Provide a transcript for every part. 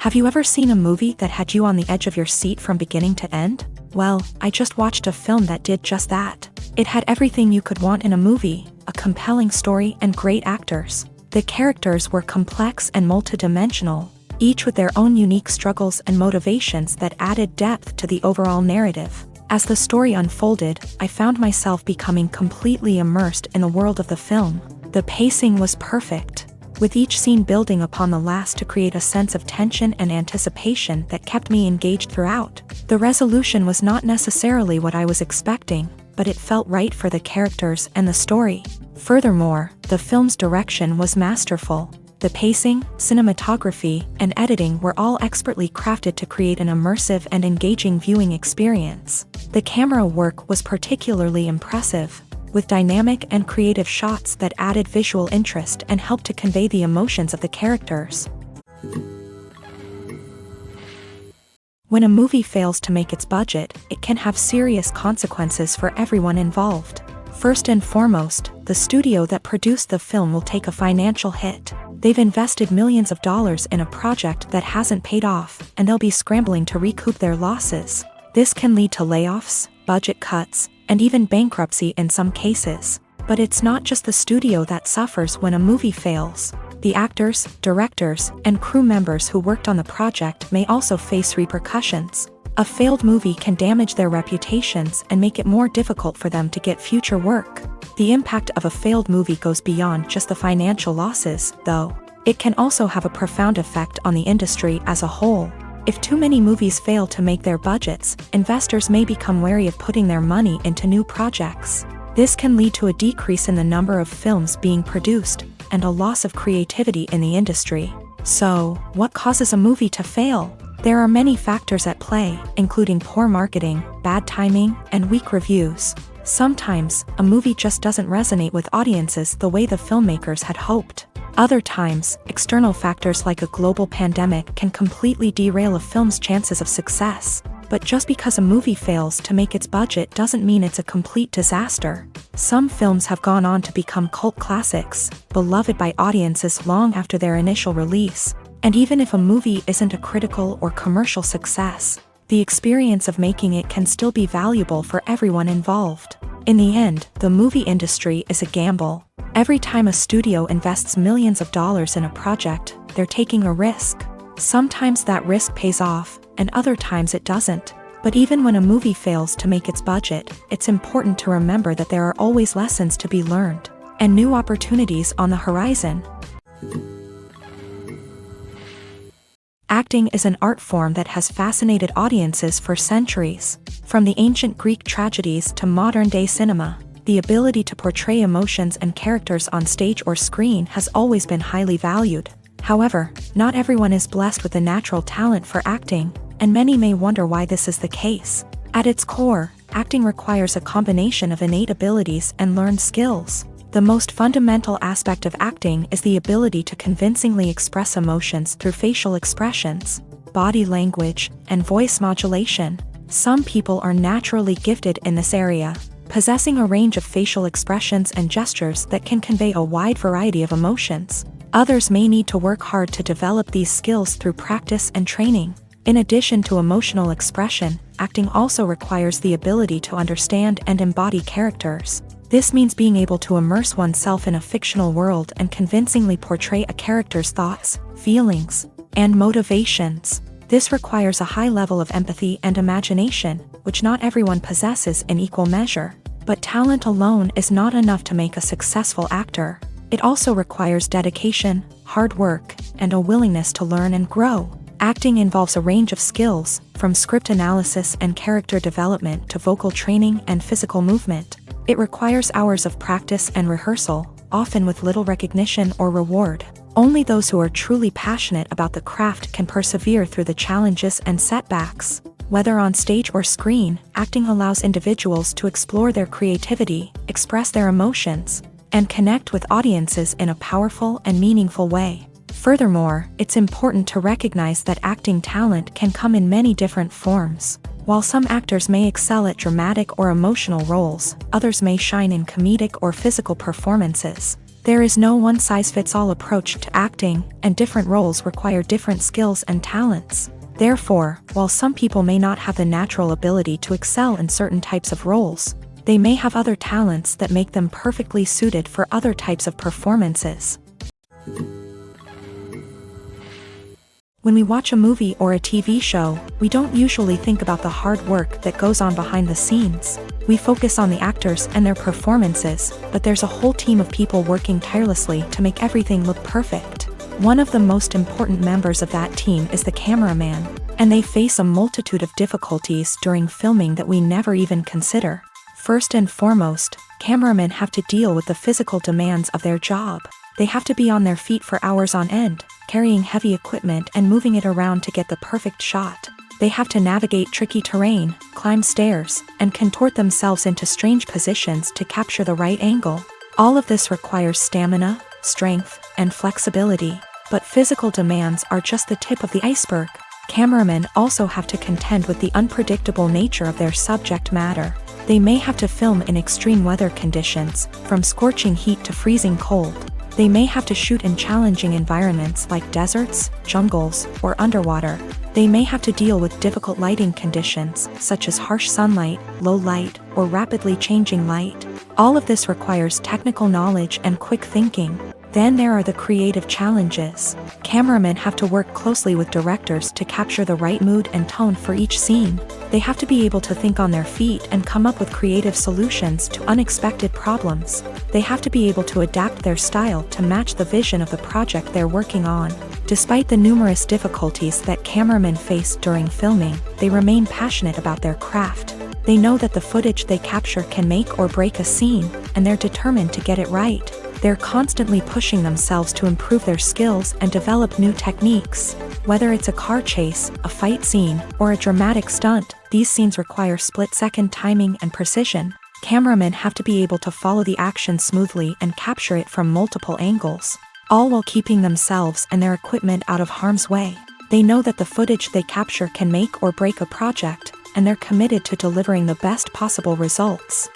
Have you ever seen a movie that had you on the edge of your seat from beginning to end? Well, I just watched a film that did just that. It had everything you could want in a movie, a compelling story and great actors. The characters were complex and multidimensional, each with their own unique struggles and motivations that added depth to the overall narrative. As the story unfolded, I found myself becoming completely immersed in the world of the film. The pacing was perfect, with each scene building upon the last to create a sense of tension and anticipation that kept me engaged throughout. The resolution was not necessarily what I was expecting, but it felt right for the characters and the story. Furthermore, the film's direction was masterful. The pacing, cinematography, and editing were all expertly crafted to create an immersive and engaging viewing experience. The camera work was particularly impressive, with dynamic and creative shots that added visual interest and helped to convey the emotions of the characters. When a movie fails to make its budget, it can have serious consequences for everyone involved. First and foremost, the studio that produced the film will take a financial hit. They've invested millions of dollars in a project that hasn't paid off, and they'll be scrambling to recoup their losses. This can lead to layoffs, budget cuts, and even bankruptcy in some cases. But it's not just the studio that suffers when a movie fails. The actors, directors, and crew members who worked on the project may also face repercussions. A failed movie can damage their reputations and make it more difficult for them to get future work. The impact of a failed movie goes beyond just the financial losses, though. It can also have a profound effect on the industry as a whole. If too many movies fail to make their budgets, investors may become wary of putting their money into new projects. This can lead to a decrease in the number of films being produced, and a loss of creativity in the industry. So, what causes a movie to fail? There are many factors at play, including poor marketing, bad timing, and weak reviews. Sometimes, a movie just doesn't resonate with audiences the way the filmmakers had hoped. Other times, external factors like a global pandemic can completely derail a film's chances of success. But just because a movie fails to make its budget doesn't mean it's a complete disaster. Some films have gone on to become cult classics, beloved by audiences long after their initial release. And even if a movie isn't a critical or commercial success, the experience of making it can still be valuable for everyone involved. In the end, the movie industry is a gamble. Every time a studio invests millions of dollars in a project, they're taking a risk. Sometimes that risk pays off, and other times it doesn't. But even when a movie fails to make its budget, it's important to remember that there are always lessons to be learned, and new opportunities on the horizon. Acting is an art form that has fascinated audiences for centuries. From the ancient Greek tragedies to modern-day cinema, the ability to portray emotions and characters on stage or screen has always been highly valued. However, not everyone is blessed with a natural talent for acting, and many may wonder why this is the case. At its core, acting requires a combination of innate abilities and learned skills. The most fundamental aspect of acting is the ability to convincingly express emotions through facial expressions, body language, and voice modulation. Some people are naturally gifted in this area, possessing a range of facial expressions and gestures that can convey a wide variety of emotions. Others may need to work hard to develop these skills through practice and training. In addition to emotional expression, acting also requires the ability to understand and embody characters. This means being able to immerse oneself in a fictional world and convincingly portray a character's thoughts, feelings, and motivations. This requires a high level of empathy and imagination, which not everyone possesses in equal measure. But talent alone is not enough to make a successful actor. It also requires dedication, hard work, and a willingness to learn and grow. Acting involves a range of skills, from script analysis and character development to vocal training and physical movement. It requires hours of practice and rehearsal, often with little recognition or reward. Only those who are truly passionate about the craft can persevere through the challenges and setbacks. Whether on stage or screen, acting allows individuals to explore their creativity, express their emotions, and connect with audiences in a powerful and meaningful way. Furthermore, it's important to recognize that acting talent can come in many different forms. While some actors may excel at dramatic or emotional roles, others may shine in comedic or physical performances. There is no one-size-fits-all approach to acting, and different roles require different skills and talents. Therefore, while some people may not have the natural ability to excel in certain types of roles, they may have other talents that make them perfectly suited for other types of performances. When we watch a movie or a TV show, we don't usually think about the hard work that goes on behind the scenes. We focus on the actors and their performances, but there's a whole team of people working tirelessly to make everything look perfect. One of the most important members of that team is the cameraman, and they face a multitude of difficulties during filming that we never even consider. First and foremost, cameramen have to deal with the physical demands of their job. They have to be on their feet for hours on end, carrying heavy equipment and moving it around to get the perfect shot. They have to navigate tricky terrain, climb stairs, and contort themselves into strange positions to capture the right angle. All of this requires stamina, strength, and flexibility. But physical demands are just the tip of the iceberg. Cameramen also have to contend with the unpredictable nature of their subject matter. They may have to film in extreme weather conditions, from scorching heat to freezing cold. They may have to shoot in challenging environments like deserts, jungles, or underwater. They may have to deal with difficult lighting conditions, such as harsh sunlight, low light, or rapidly changing light. All of this requires technical knowledge and quick thinking. Then there are the creative challenges. Cameramen have to work closely with directors to capture the right mood and tone for each scene. They have to be able to think on their feet and come up with creative solutions to unexpected problems. They have to be able to adapt their style to match the vision of the project they're working on. Despite the numerous difficulties that cameramen face during filming, they remain passionate about their craft. They know that the footage they capture can make or break a scene, and they're determined to get it right. They're constantly pushing themselves to improve their skills and develop new techniques. Whether it's a car chase, a fight scene, or a dramatic stunt, these scenes require split-second timing and precision. Cameramen have to be able to follow the action smoothly and capture it from multiple angles, all while keeping themselves and their equipment out of harm's way. They know that the footage they capture can make or break a project, and they're committed to delivering the best possible results.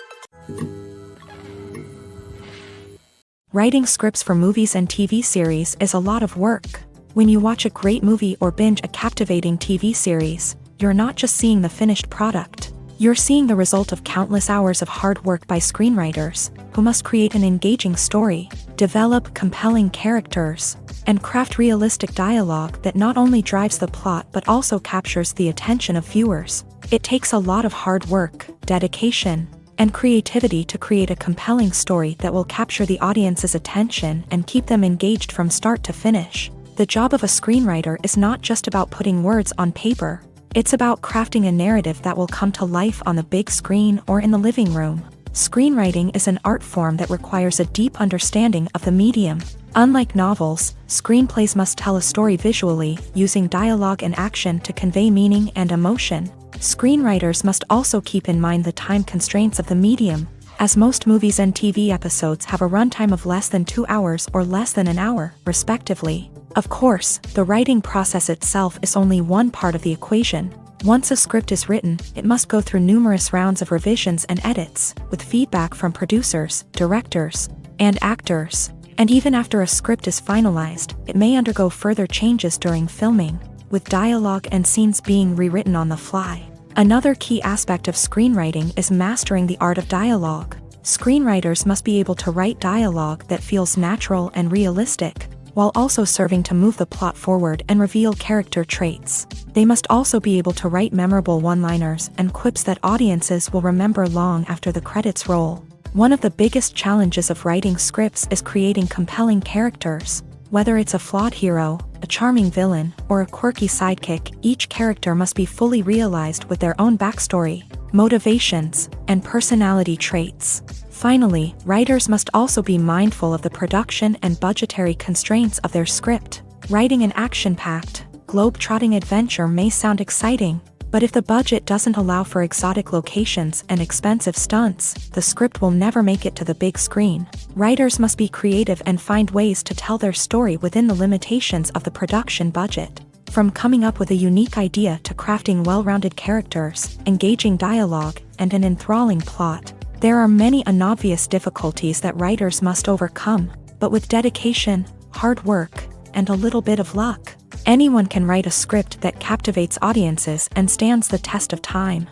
Writing scripts for movies and TV series is a lot of work. When you watch a great movie or binge a captivating TV series, you're not just seeing the finished product. You're seeing the result of countless hours of hard work by screenwriters, who must create an engaging story, develop compelling characters, and craft realistic dialogue that not only drives the plot but also captures the attention of viewers. It takes a lot of hard work, dedication, and creativity to create a compelling story that will capture the audience's attention and keep them engaged from start to finish. The job of a screenwriter is not just about putting words on paper. It's about crafting a narrative that will come to life on the big screen or in the living room. Screenwriting is an art form that requires a deep understanding of the medium. Unlike novels, screenplays must tell a story visually, using dialogue and action to convey meaning and emotion. Screenwriters must also keep in mind the time constraints of the medium, as most movies and TV episodes have a runtime of less than 2 hours or less than an hour, respectively. Of course, the writing process itself is only one part of the equation. Once a script is written, it must go through numerous rounds of revisions and edits, with feedback from producers, directors, and actors. And even after a script is finalized, it may undergo further changes during filming, with dialogue and scenes being rewritten on the fly. Another key aspect of screenwriting is mastering the art of dialogue. Screenwriters must be able to write dialogue that feels natural and realistic, while also serving to move the plot forward and reveal character traits. They must also be able to write memorable one-liners and quips that audiences will remember long after the credits roll. One of the biggest challenges of writing scripts is creating compelling characters. Whether it's a flawed hero, a charming villain, or a quirky sidekick, each character must be fully realized with their own backstory, motivations, and personality traits. Finally, writers must also be mindful of the production and budgetary constraints of their script. Writing an action-packed, globe-trotting adventure may sound exciting, but if the budget doesn't allow for exotic locations and expensive stunts, the script will never make it to the big screen. Writers must be creative and find ways to tell their story within the limitations of the production budget. From coming up with a unique idea to crafting well-rounded characters, engaging dialogue, and an enthralling plot, there are many unobvious difficulties that writers must overcome. But with dedication, hard work, and a little bit of luck, anyone can write a script that captivates audiences and stands the test of time.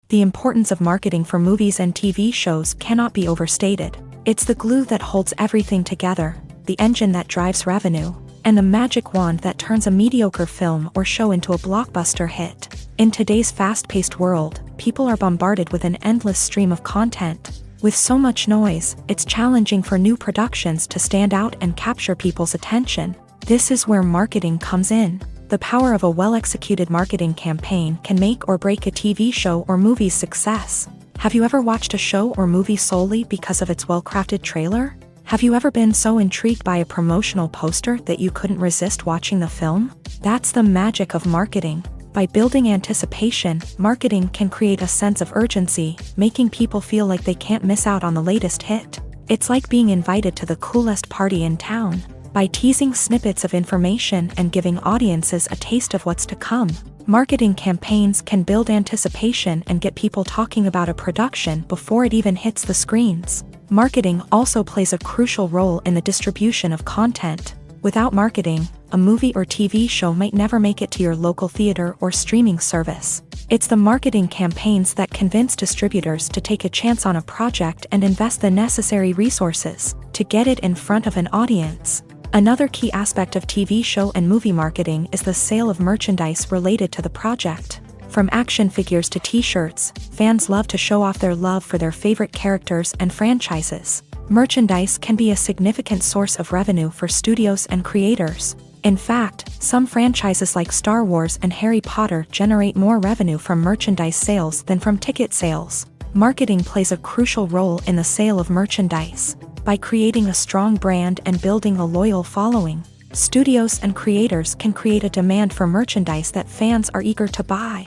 The importance of marketing for movies and TV shows cannot be overstated. It's the glue that holds everything together, the engine that drives revenue, and the magic wand that turns a mediocre film or show into a blockbuster hit. In today's fast-paced world, people are bombarded with an endless stream of content. With so much noise, it's challenging for new productions to stand out and capture people's attention. This is where marketing comes in. The power of a well-executed marketing campaign can make or break a TV show or movie's success. Have you ever watched a show or movie solely because of its well-crafted trailer? Have you ever been so intrigued by a promotional poster that you couldn't resist watching the film? That's the magic of marketing. By building anticipation, marketing can create a sense of urgency, making people feel like they can't miss out on the latest hit. It's like being invited to the coolest party in town. By teasing snippets of information and giving audiences a taste of what's to come, marketing campaigns can build anticipation and get people talking about a production before it even hits the screens. Marketing also plays a crucial role in the distribution of content. Without marketing, a movie or TV show might never make it to your local theater or streaming service. It's the marketing campaigns that convince distributors to take a chance on a project and invest the necessary resources to get it in front of an audience. Another key aspect of TV show and movie marketing is the sale of merchandise related to the project. From action figures to t-shirts, fans love to show off their love for their favorite characters and franchises. Merchandise can be a significant source of revenue for studios and creators. In fact, some franchises like Star Wars and Harry Potter generate more revenue from merchandise sales than from ticket sales. Marketing plays a crucial role in the sale of merchandise. By creating a strong brand and building a loyal following, studios and creators can create a demand for merchandise that fans are eager to buy.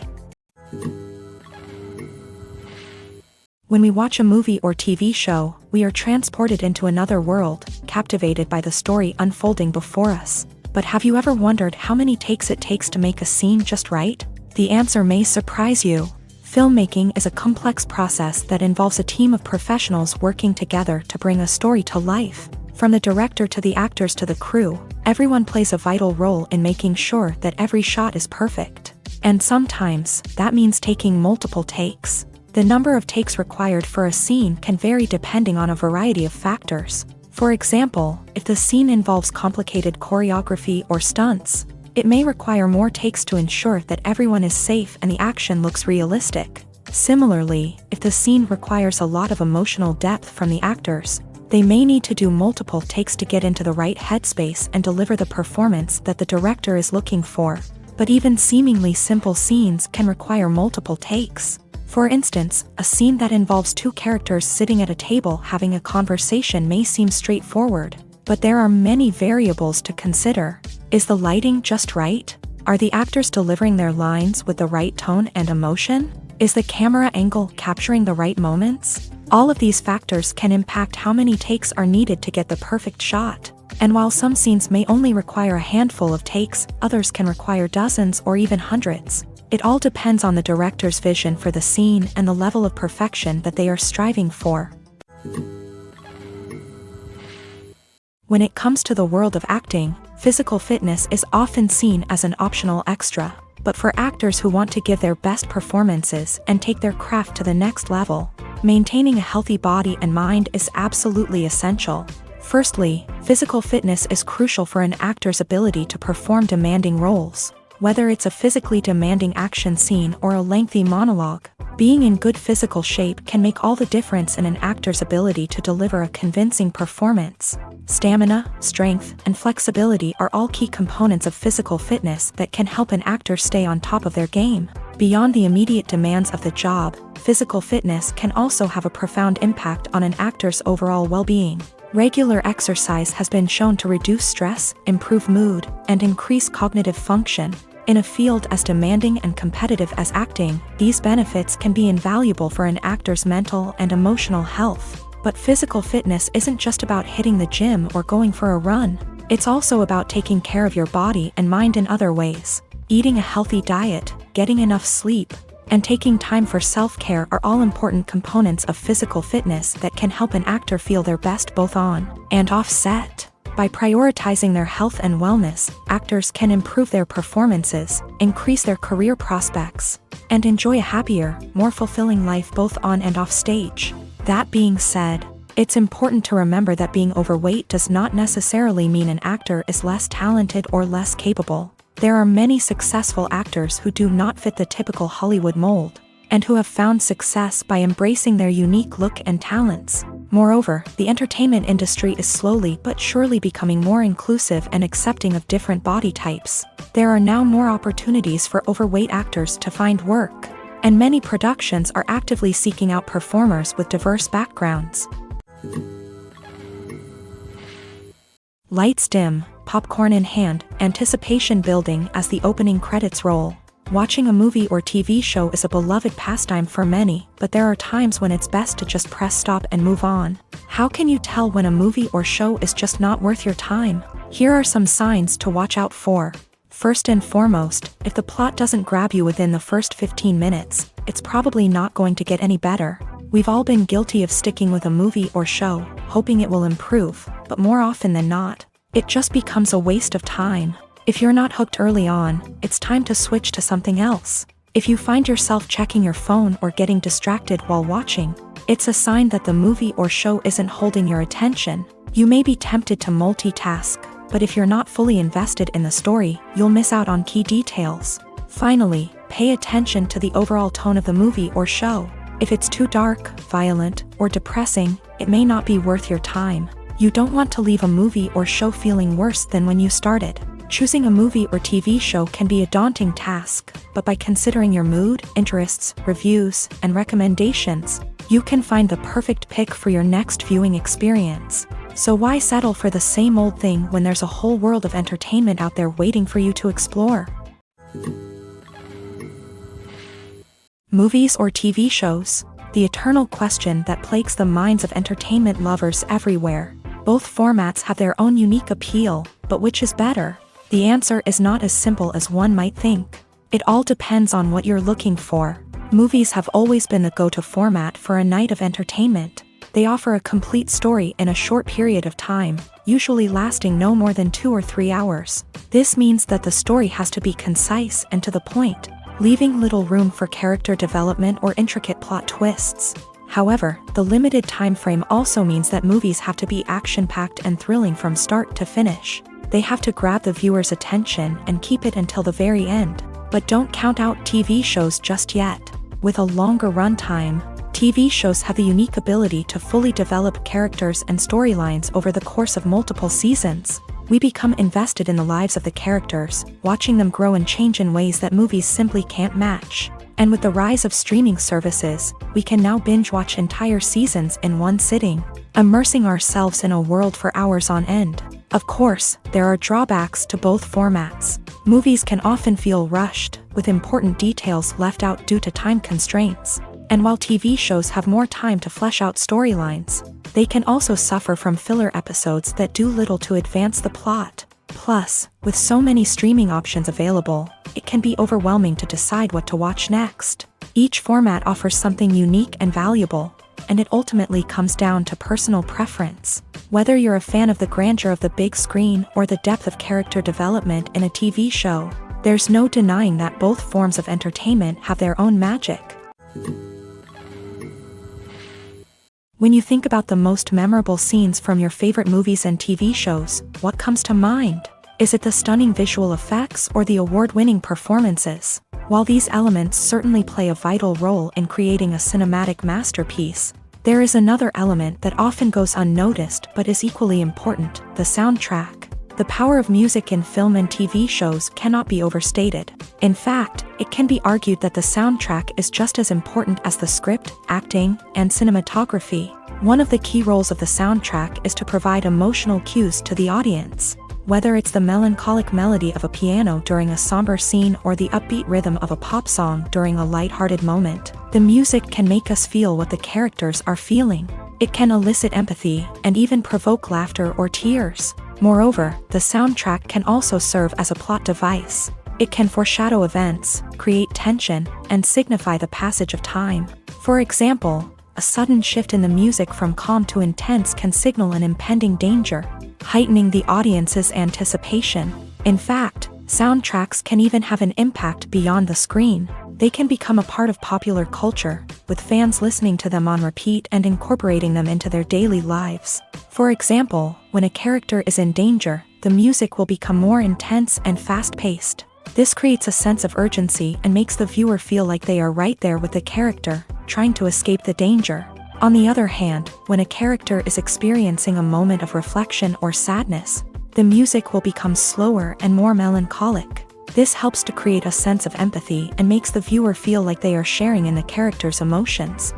When we watch a movie or TV show, we are transported into another world, captivated by the story unfolding before us. But have you ever wondered how many takes it takes to make a scene just right? The answer may surprise you. Filmmaking is a complex process that involves a team of professionals working together to bring a story to life. From the director to the actors to the crew, everyone plays a vital role in making sure that every shot is perfect. And sometimes, that means taking multiple takes. The number of takes required for a scene can vary depending on a variety of factors. For example, if the scene involves complicated choreography or stunts, it may require more takes to ensure that everyone is safe and the action looks realistic. Similarly, if the scene requires a lot of emotional depth from the actors, they may need to do multiple takes to get into the right headspace and deliver the performance that the director is looking for. But even seemingly simple scenes can require multiple takes. For instance, a scene that involves two characters sitting at a table having a conversation may seem straightforward, but there are many variables to consider. Is the lighting just right? Are the actors delivering their lines with the right tone and emotion? Is the camera angle capturing the right moments? All of these factors can impact how many takes are needed to get the perfect shot. And while some scenes may only require a handful of takes, others can require dozens or even hundreds. It all depends on the director's vision for the scene and the level of perfection that they are striving for. When it comes to the world of acting, physical fitness is often seen as an optional extra. But for actors who want to give their best performances and take their craft to the next level, maintaining a healthy body and mind is absolutely essential. Firstly, physical fitness is crucial for an actor's ability to perform demanding roles. Whether it's a physically demanding action scene or a lengthy monologue, being in good physical shape can make all the difference in an actor's ability to deliver a convincing performance. Stamina, strength, and flexibility are all key components of physical fitness that can help an actor stay on top of their game. Beyond the immediate demands of the job, physical fitness can also have a profound impact on an actor's overall well-being. Regular exercise has been shown to reduce stress, improve mood, and increase cognitive function. In a field as demanding and competitive as acting, these benefits can be invaluable for an actor's mental and emotional health. But physical fitness isn't just about hitting the gym or going for a run. It's also about taking care of your body and mind in other ways. Eating a healthy diet, getting enough sleep, and taking time for self-care are all important components of physical fitness that can help an actor feel their best both on and off set. By prioritizing their health and wellness, actors can improve their performances, increase their career prospects, and enjoy a happier, more fulfilling life both on and off stage. That being said, it's important to remember that being overweight does not necessarily mean an actor is less talented or less capable. There are many successful actors who do not fit the typical Hollywood mold, and who have found success by embracing their unique look and talents. Moreover, the entertainment industry is slowly but surely becoming more inclusive and accepting of different body types. There are now more opportunities for overweight actors to find work, and many productions are actively seeking out performers with diverse backgrounds. Lights dim, popcorn in hand, anticipation building as the opening credits roll. Watching a movie or TV show is a beloved pastime for many, but there are times when it's best to just press stop and move on. How can you tell when a movie or show is just not worth your time? Here are some signs to watch out for. First and foremost, if the plot doesn't grab you within the first 15 minutes, it's probably not going to get any better. We've all been guilty of sticking with a movie or show, hoping it will improve, but more often than not, it just becomes a waste of time. If you're not hooked early on, it's time to switch to something else. If you find yourself checking your phone or getting distracted while watching, it's a sign that the movie or show isn't holding your attention. You may be tempted to multitask, but if you're not fully invested in the story, you'll miss out on key details. Finally, pay attention to the overall tone of the movie or show. If it's too dark, violent, or depressing, it may not be worth your time. You don't want to leave a movie or show feeling worse than when you started. Choosing a movie or TV show can be a daunting task, but by considering your mood, interests, reviews, and recommendations, you can find the perfect pick for your next viewing experience. So why settle for the same old thing when there's a whole world of entertainment out there waiting for you to explore? Movies or TV shows? The eternal question that plagues the minds of entertainment lovers everywhere. Both formats have their own unique appeal, but which is better? The answer is not as simple as one might think. It all depends on what you're looking for. Movies have always been the go-to format for a night of entertainment. They offer a complete story in a short period of time, usually lasting no more than 2 or 3 hours. This means that the story has to be concise and to the point, leaving little room for character development or intricate plot twists. However, the limited time frame also means that movies have to be action-packed and thrilling from start to finish. They have to grab the viewer's attention and keep it until the very end. But don't count out TV shows just yet. With a longer runtime, TV shows have the unique ability to fully develop characters and storylines over the course of multiple seasons. We become invested in the lives of the characters, watching them grow and change in ways that movies simply can't match. And with the rise of streaming services, we can now binge-watch entire seasons in one sitting, immersing ourselves in a world for hours on end. Of course, there are drawbacks to both formats. Movies can often feel rushed, with important details left out due to time constraints. And while TV shows have more time to flesh out storylines, they can also suffer from filler episodes that do little to advance the plot. Plus, with so many streaming options available, it can be overwhelming to decide what to watch next. Each format offers something unique and valuable, and it ultimately comes down to personal preference. Whether you're a fan of the grandeur of the big screen or the depth of character development in a TV show, there's no denying that both forms of entertainment have their own magic. When you think about the most memorable scenes from your favorite movies and TV shows, what comes to mind? Is it the stunning visual effects or the award-winning performances? While these elements certainly play a vital role in creating a cinematic masterpiece, there is another element that often goes unnoticed but is equally important: the soundtrack. The power of music in film and TV shows cannot be overstated. In fact, it can be argued that the soundtrack is just as important as the script, acting, and cinematography. One of the key roles of the soundtrack is to provide emotional cues to the audience. Whether it's the melancholic melody of a piano during a somber scene or the upbeat rhythm of a pop song during a lighthearted moment, the music can make us feel what the characters are feeling. It can elicit empathy and even provoke laughter or tears. Moreover, the soundtrack can also serve as a plot device. It can foreshadow events, create tension, and signify the passage of time. For example, a sudden shift in the music from calm to intense can signal an impending danger, heightening the audience's anticipation. In fact, soundtracks can even have an impact beyond the screen. They can become a part of popular culture, with fans listening to them on repeat and incorporating them into their daily lives. For example, when a character is in danger, the music will become more intense and fast-paced. This creates a sense of urgency and makes the viewer feel like they are right there with the character, trying to escape the danger. On the other hand, when a character is experiencing a moment of reflection or sadness, the music will become slower and more melancholic. This helps to create a sense of empathy and makes the viewer feel like they are sharing in the character's emotions.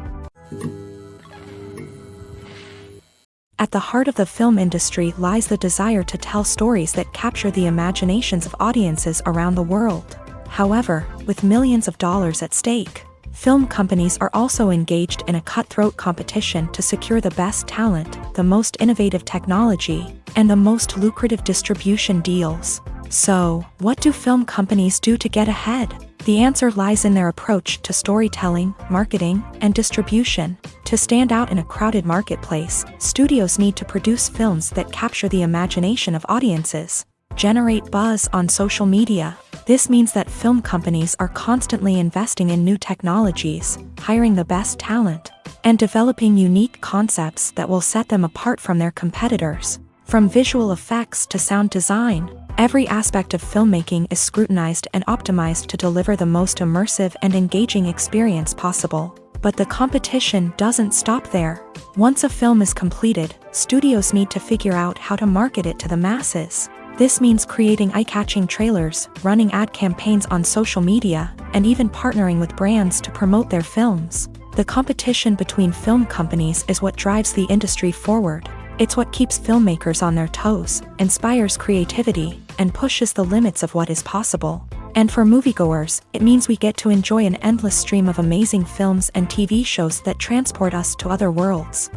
At the heart of the film industry lies the desire to tell stories that capture the imaginations of audiences around the world. However, with millions of dollars at stake, film companies are also engaged in a cutthroat competition to secure the best talent, the most innovative technology, and the most lucrative distribution deals. So, what do film companies do to get ahead? The answer lies in their approach to storytelling, marketing, and distribution. To stand out in a crowded marketplace, studios need to produce films that capture the imagination of audiences, generate buzz on social media. This means that film companies are constantly investing in new technologies, hiring the best talent, and developing unique concepts that will set them apart from their competitors. From visual effects to sound design, every aspect of filmmaking is scrutinized and optimized to deliver the most immersive and engaging experience possible. But the competition doesn't stop there. Once a film is completed, studios need to figure out how to market it to the masses. This means creating eye-catching trailers, running ad campaigns on social media, and even partnering with brands to promote their films. The competition between film companies is what drives the industry forward. It's what keeps filmmakers on their toes, inspires creativity, and pushes the limits of what is possible. And for moviegoers, it means we get to enjoy an endless stream of amazing films and TV shows that transport us to other worlds.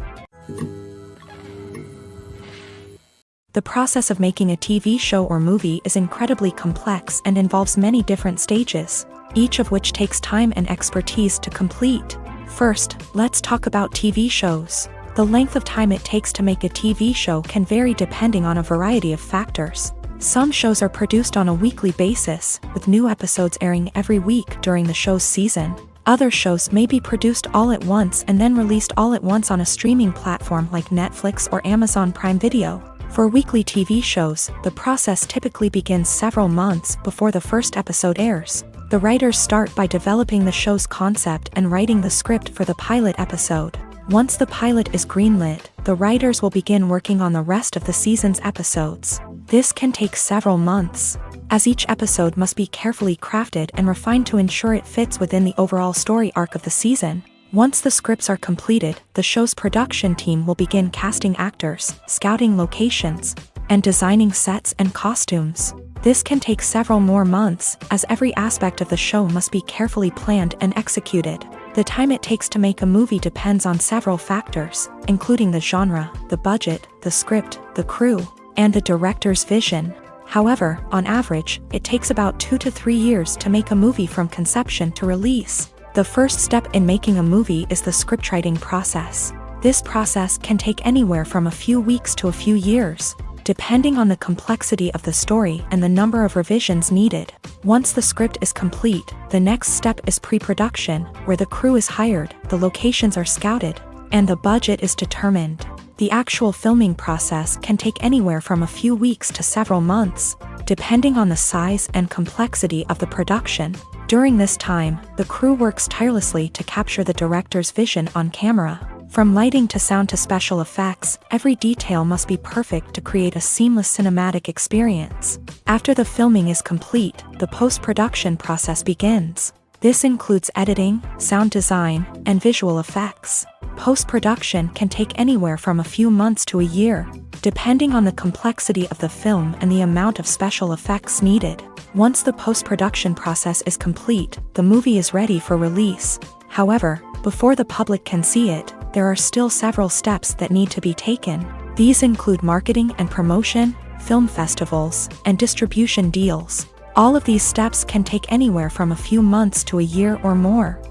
The process of making a TV show or movie is incredibly complex and involves many different stages, each of which takes time and expertise to complete. First, let's talk about TV shows. The length of time it takes to make a TV show can vary depending on a variety of factors. Some shows are produced on a weekly basis, with new episodes airing every week during the show's season. Other shows may be produced all at once and then released all at once on a streaming platform like Netflix or Amazon Prime Video. For weekly TV shows, the process typically begins several months before the first episode airs. The writers start by developing the show's concept and writing the script for the pilot episode. Once the pilot is greenlit, the writers will begin working on the rest of the season's episodes. This can take several months, as each episode must be carefully crafted and refined to ensure it fits within the overall story arc of the season. Once the scripts are completed, the show's production team will begin casting actors, scouting locations, and designing sets and costumes. This can take several more months, as every aspect of the show must be carefully planned and executed. The time it takes to make a movie depends on several factors, including the genre, the budget, the script, the crew, and the director's vision. However, on average, it takes about 2 to 3 years to make a movie from conception to release. The first step in making a movie is the scriptwriting process. This process can take anywhere from a few weeks to a few years, depending on the complexity of the story and the number of revisions needed. Once the script is complete, the next step is pre-production, where the crew is hired, the locations are scouted, and the budget is determined. The actual filming process can take anywhere from a few weeks to several months, depending on the size and complexity of the production. During this time, the crew works tirelessly to capture the director's vision on camera. From lighting to sound to special effects, every detail must be perfect to create a seamless cinematic experience. After the filming is complete, the post-production process begins. This includes editing, sound design, and visual effects. Post-production can take anywhere from a few months to a year, depending on the complexity of the film and the amount of special effects needed. Once the post-production process is complete, the movie is ready for release. However, before the public can see it, there are still several steps that need to be taken. These include marketing and promotion, film festivals, and distribution deals. All of these steps can take anywhere from a few months to a year or more.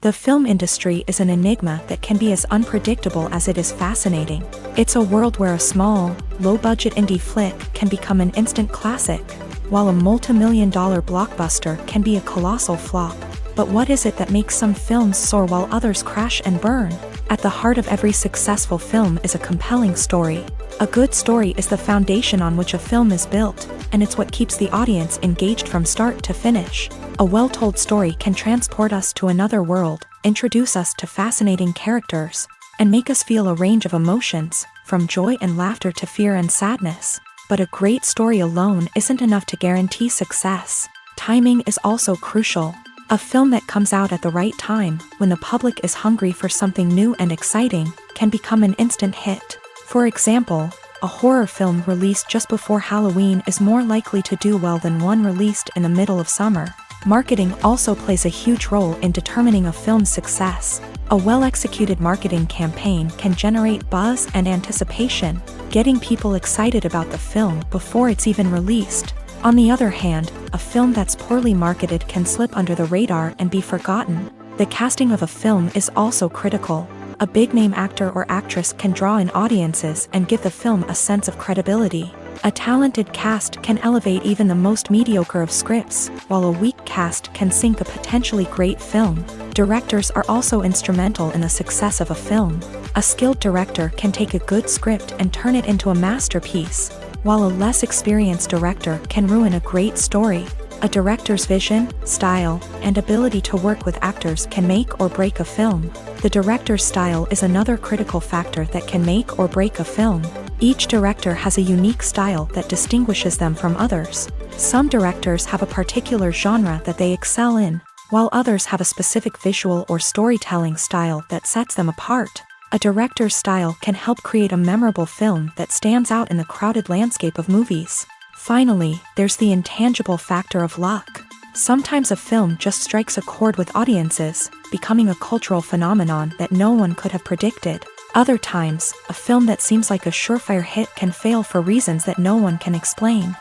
The film industry is an enigma that can be as unpredictable as it is fascinating. It's a world where a small, low-budget indie flick can become an instant classic, while a multi-million-dollar blockbuster can be a colossal flop. But what is it that makes some films soar while others crash and burn? At the heart of every successful film is a compelling story. A good story is the foundation on which a film is built, and it's what keeps the audience engaged from start to finish. A well-told story can transport us to another world, introduce us to fascinating characters, and make us feel a range of emotions, from joy and laughter to fear and sadness. But a great story alone isn't enough to guarantee success. Timing is also crucial. A film that comes out at the right time, when the public is hungry for something new and exciting, can become an instant hit. For example, a horror film released just before Halloween is more likely to do well than one released in the middle of summer. Marketing also plays a huge role in determining a film's success. A well-executed marketing campaign can generate buzz and anticipation, getting people excited about the film before it's even released. On the other hand, a film that's poorly marketed can slip under the radar and be forgotten. The casting of a film is also critical. A big-name actor or actress can draw in audiences and give the film a sense of credibility. A talented cast can elevate even the most mediocre of scripts, while a weak cast can sink a potentially great film. Directors are also instrumental in the success of a film. A skilled director can take a good script and turn it into a masterpiece, while a less experienced director can ruin a great story. A director's vision, style, and ability to work with actors can make or break a film. The director's style is another critical factor that can make or break a film. Each director has a unique style that distinguishes them from others. Some directors have a particular genre that they excel in, while others have a specific visual or storytelling style that sets them apart. A director's style can help create a memorable film that stands out in the crowded landscape of movies. Finally, there's the intangible factor of luck. Sometimes a film just strikes a chord with audiences, becoming a cultural phenomenon that no one could have predicted. Other times, a film that seems like a surefire hit can fail for reasons that no one can explain.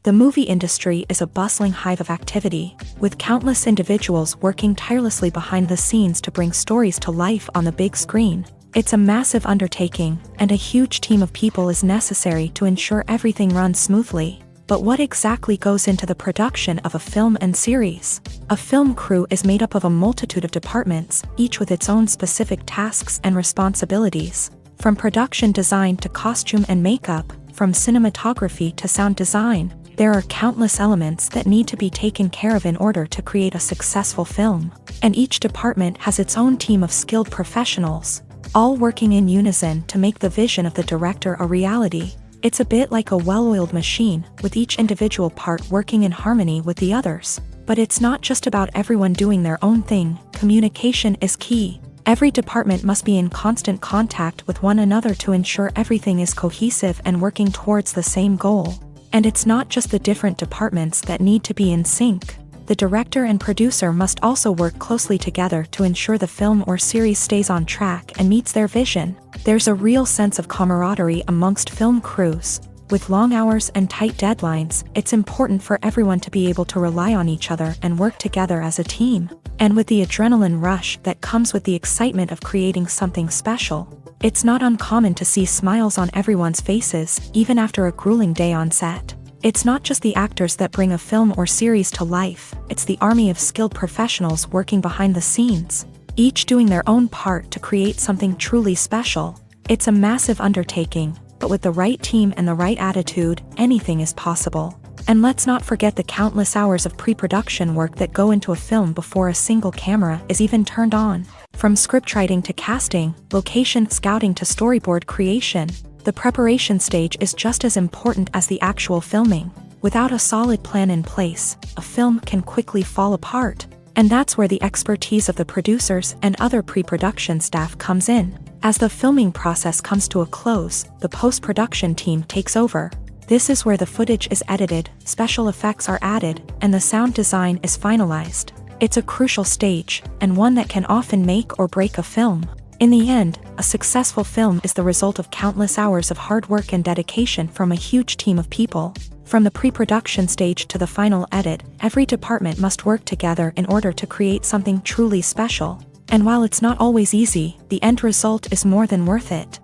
The movie industry is a bustling hive of activity, with countless individuals working tirelessly behind the scenes to bring stories to life on the big screen. It's a massive undertaking, and a huge team of people is necessary to ensure everything runs smoothly. But what exactly goes into the production of a film and series? A film crew is made up of a multitude of departments, each with its own specific tasks and responsibilities. From production design to costume and makeup, from cinematography to sound design, there are countless elements that need to be taken care of in order to create a successful film. And each department has its own team of skilled professionals, all working in unison to make the vision of the director a reality. It's a bit like a well-oiled machine, with each individual part working in harmony with the others. But it's not just about everyone doing their own thing. Communication is key. Every department must be in constant contact with one another to ensure everything is cohesive and working towards the same goal. And it's not just the different departments that need to be in sync. The director and producer must also work closely together to ensure the film or series stays on track and meets their vision. There's a real sense of camaraderie amongst film crews. With long hours and tight deadlines, it's important for everyone to be able to rely on each other and work together as a team. And with the adrenaline rush that comes with the excitement of creating something special, it's not uncommon to see smiles on everyone's faces, even after a grueling day on set. It's not just the actors that bring a film or series to life, it's the army of skilled professionals working behind the scenes, each doing their own part to create something truly special. It's a massive undertaking, but with the right team and the right attitude, anything is possible. And let's not forget the countless hours of pre-production work that go into a film before a single camera is even turned on. From scriptwriting to casting, location scouting to storyboard creation, the preparation stage is just as important as the actual filming. Without a solid plan in place, a film can quickly fall apart. And that's where the expertise of the producers and other pre-production staff comes in. As the filming process comes to a close, the post-production team takes over. This is where the footage is edited, special effects are added, and the sound design is finalized. It's a crucial stage, and one that can often make or break a film. In the end, a successful film is the result of countless hours of hard work and dedication from a huge team of people. From the pre-production stage to the final edit, every department must work together in order to create something truly special. And while it's not always easy, the end result is more than worth it.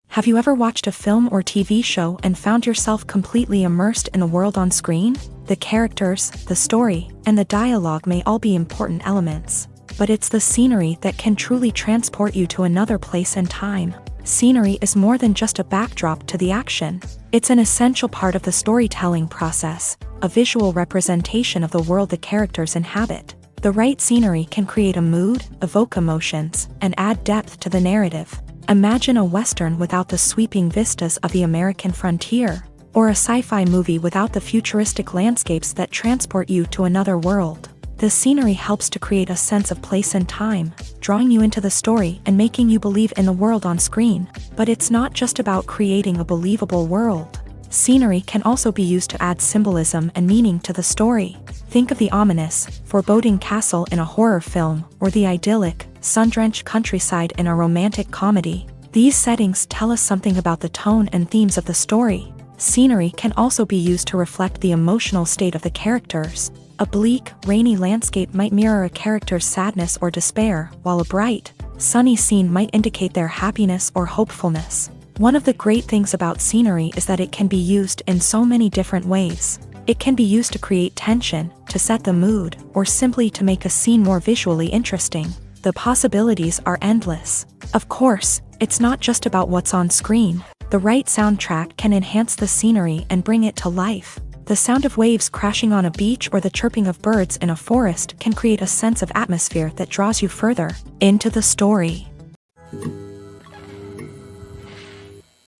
Have you ever watched a film or TV show and found yourself completely immersed in the world on screen? The characters, the story, and the dialogue may all be important elements, but it's the scenery that can truly transport you to another place and time. Scenery is more than just a backdrop to the action. It's an essential part of the storytelling process, a visual representation of the world the characters inhabit. The right scenery can create a mood, evoke emotions, and add depth to the narrative. Imagine a Western without the sweeping vistas of the American frontier, or a sci-fi movie without the futuristic landscapes that transport you to another world. The scenery helps to create a sense of place and time, drawing you into the story and making you believe in the world on screen. But it's not just about creating a believable world. Scenery can also be used to add symbolism and meaning to the story. Think of the ominous, foreboding castle in a horror film, or the idyllic, sun-drenched countryside in a romantic comedy. These settings tell us something about the tone and themes of the story. Scenery can also be used to reflect the emotional state of the characters. A bleak, rainy landscape might mirror a character's sadness or despair, while a bright, sunny scene might indicate their happiness or hopefulness. One of the great things about scenery is that it can be used in so many different ways. It can be used to create tension, to set the mood, or simply to make a scene more visually interesting. The possibilities are endless. Of course, it's not just about what's on screen. The right soundtrack can enhance the scenery and bring it to life. The sound of waves crashing on a beach or the chirping of birds in a forest can create a sense of atmosphere that draws you further into the story.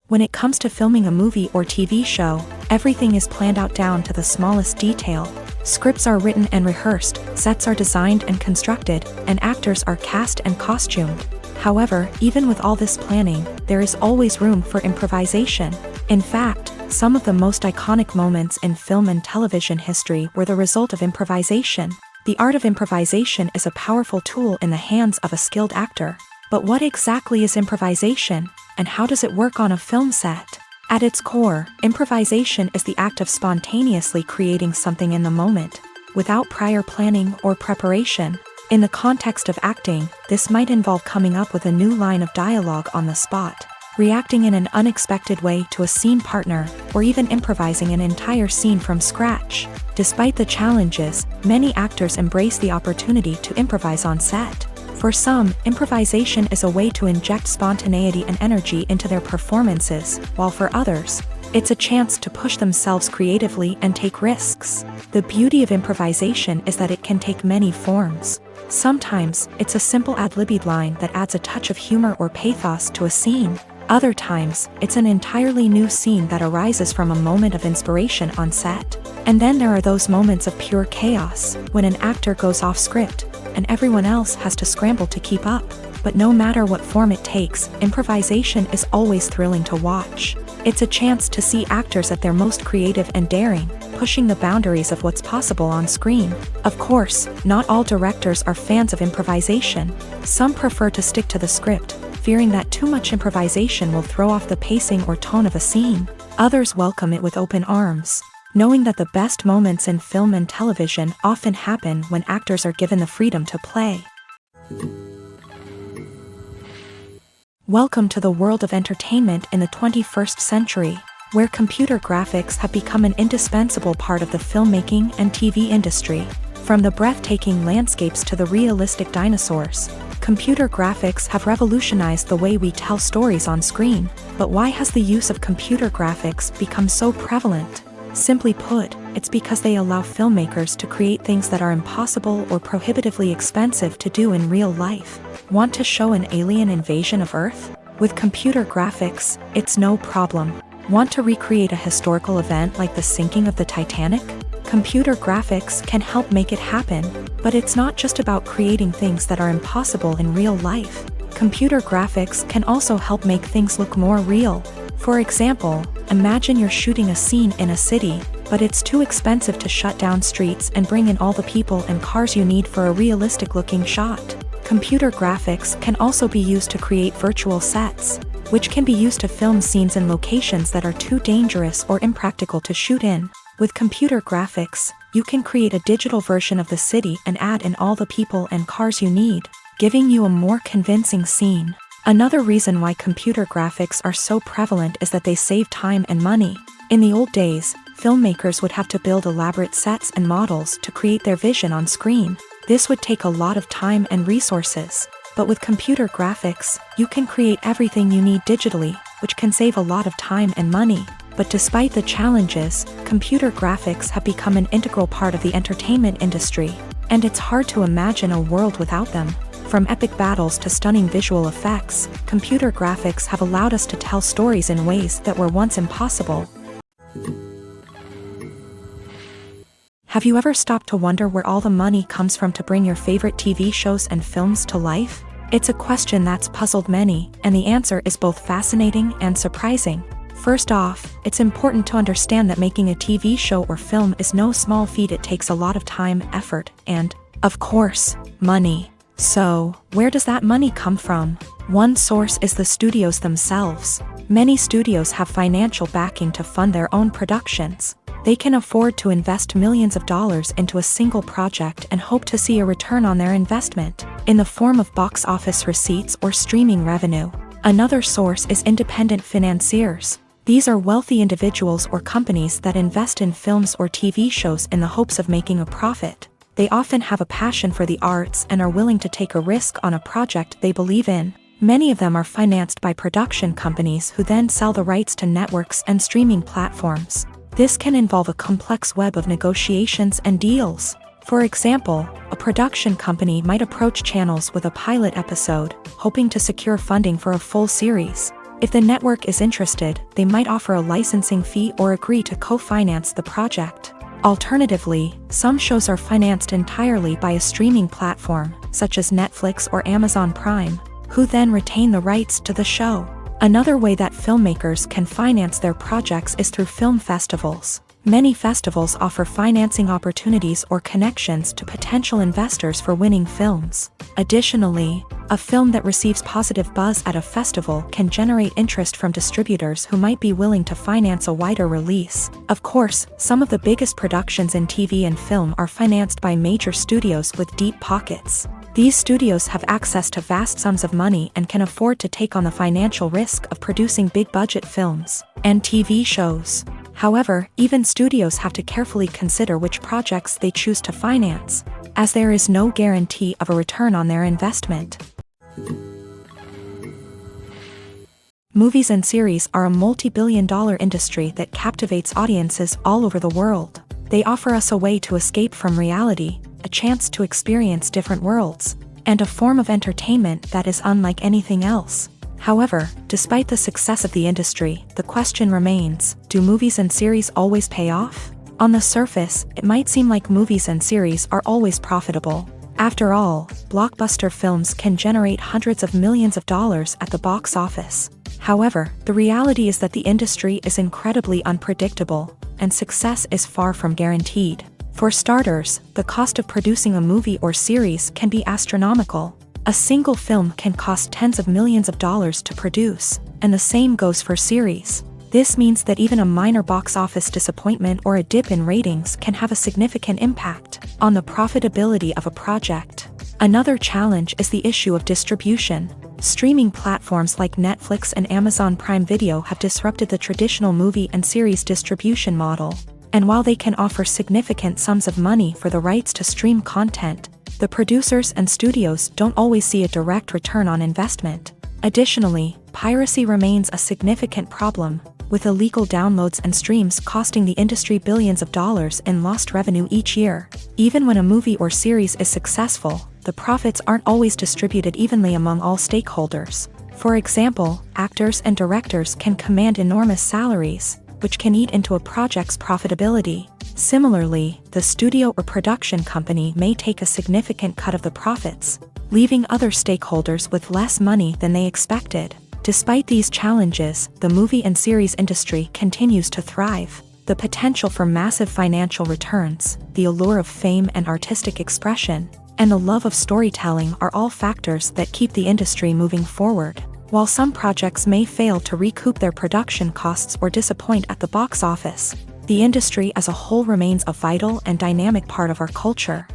When it comes to filming a movie or TV show, everything is planned out down to the smallest detail. Scripts are written and rehearsed, sets are designed and constructed, and actors are cast and costumed. However, even with all this planning, there is always room for improvisation. In fact, some of the most iconic moments in film and television history were the result of improvisation. The art of improvisation is a powerful tool in the hands of a skilled actor. But what exactly is improvisation, and how does it work on a film set? At its core, improvisation is the act of spontaneously creating something in the moment, without prior planning or preparation. In the context of acting, this might involve coming up with a new line of dialogue on the spot, reacting in an unexpected way to a scene partner, or even improvising an entire scene from scratch. Despite the challenges, many actors embrace the opportunity to improvise on set. For some, improvisation is a way to inject spontaneity and energy into their performances, while for others, it's a chance to push themselves creatively and take risks. The beauty of improvisation is that it can take many forms. Sometimes, it's a simple ad-libbed line that adds a touch of humor or pathos to a scene. Other times, it's an entirely new scene that arises from a moment of inspiration on set. And then there are those moments of pure chaos, when an actor goes off script, and everyone else has to scramble to keep up. But no matter what form it takes, improvisation is always thrilling to watch. It's a chance to see actors at their most creative and daring, pushing the boundaries of what's possible on screen. Of course, not all directors are fans of improvisation. Some prefer to stick to the script, fearing that too much improvisation will throw off the pacing or tone of a scene. Others welcome it with open arms, knowing that the best moments in film and television often happen when actors are given the freedom to play. Welcome to the world of entertainment in the 21st century, where computer graphics have become an indispensable part of the filmmaking and TV industry. From the breathtaking landscapes to the realistic dinosaurs, computer graphics have revolutionized the way we tell stories on screen. But why has the use of computer graphics become so prevalent? Simply put, it's because they allow filmmakers to create things that are impossible or prohibitively expensive to do in real life. Want to show an alien invasion of Earth? With computer graphics, it's no problem. Want to recreate a historical event like the sinking of the Titanic? Computer graphics can help make it happen. But it's not just about creating things that are impossible in real life. Computer graphics can also help make things look more real. For example, imagine you're shooting a scene in a city, but it's too expensive to shut down streets and bring in all the people and cars you need for a realistic-looking shot. Computer graphics can also be used to create virtual sets, which can be used to film scenes in locations that are too dangerous or impractical to shoot in. With computer graphics, you can create a digital version of the city and add in all the people and cars you need, giving you a more convincing scene. Another reason why computer graphics are so prevalent is that they save time and money. In the old days, filmmakers would have to build elaborate sets and models to create their vision on screen. This would take a lot of time and resources. But with computer graphics, you can create everything you need digitally, which can save a lot of time and money. But despite the challenges, computer graphics have become an integral part of the entertainment industry, and it's hard to imagine a world without them. From epic battles to stunning visual effects, computer graphics have allowed us to tell stories in ways that were once impossible. Have you ever stopped to wonder where all the money comes from to bring your favorite TV shows and films to life? It's a question that's puzzled many, and the answer is both fascinating and surprising. First off, it's important to understand that making a TV show or film is no small feat. It takes a lot of time, effort, and, of course, money. So, where does that money come from? One source is the studios themselves. Many studios have financial backing to fund their own productions. They can afford to invest millions of dollars into a single project and hope to see a return on their investment, in the form of box office receipts or streaming revenue. Another source is independent financiers. These are wealthy individuals or companies that invest in films or TV shows in the hopes of making a profit. They often have a passion for the arts and are willing to take a risk on a project they believe in. Many of them are financed by production companies who then sell the rights to networks and streaming platforms. This can involve a complex web of negotiations and deals. For example, a production company might approach channels with a pilot episode, hoping to secure funding for a full series. If the network is interested, they might offer a licensing fee or agree to co-finance the project. Alternatively, some shows are financed entirely by a streaming platform, such as Netflix or Amazon Prime, who then retain the rights to the show. Another way that filmmakers can finance their projects is through film festivals. Many festivals offer financing opportunities or connections to potential investors for winning films. Additionally, a film that receives positive buzz at a festival can generate interest from distributors who might be willing to finance a wider release. Of course, some of the biggest productions in TV and film are financed by major studios with deep pockets. These studios have access to vast sums of money and can afford to take on the financial risk of producing big-budget films and TV shows. However, even studios have to carefully consider which projects they choose to finance, as there is no guarantee of a return on their investment. Movies and series are a multi-billion-dollar industry that captivates audiences all over the world. They offer us a way to escape from reality, a chance to experience different worlds, and a form of entertainment that is unlike anything else. However, despite the success of the industry, the question remains, do movies and series always pay off? On the surface, it might seem like movies and series are always profitable. After all, blockbuster films can generate hundreds of millions of dollars at the box office. However, the reality is that the industry is incredibly unpredictable, and success is far from guaranteed. For starters, the cost of producing a movie or series can be astronomical. A single film can cost tens of millions of dollars to produce, and the same goes for series. This means that even a minor box office disappointment or a dip in ratings can have a significant impact on the profitability of a project. Another challenge is the issue of distribution. Streaming platforms like Netflix and Amazon Prime Video have disrupted the traditional movie and series distribution model. And while they can offer significant sums of money for the rights to stream content, the producers and studios don't always see a direct return on investment. Additionally, piracy remains a significant problem, with illegal downloads and streams costing the industry billions of dollars in lost revenue each year. Even when a movie or series is successful, the profits aren't always distributed evenly among all stakeholders. For example, actors and directors can command enormous salaries, which can eat into a project's profitability. Similarly, the studio or production company may take a significant cut of the profits, leaving other stakeholders with less money than they expected. Despite these challenges, the movie and series industry continues to thrive. The potential for massive financial returns, the allure of fame and artistic expression, and the love of storytelling are all factors that keep the industry moving forward. While some projects may fail to recoup their production costs or disappoint at the box office, the industry as a whole remains a vital and dynamic part of our culture.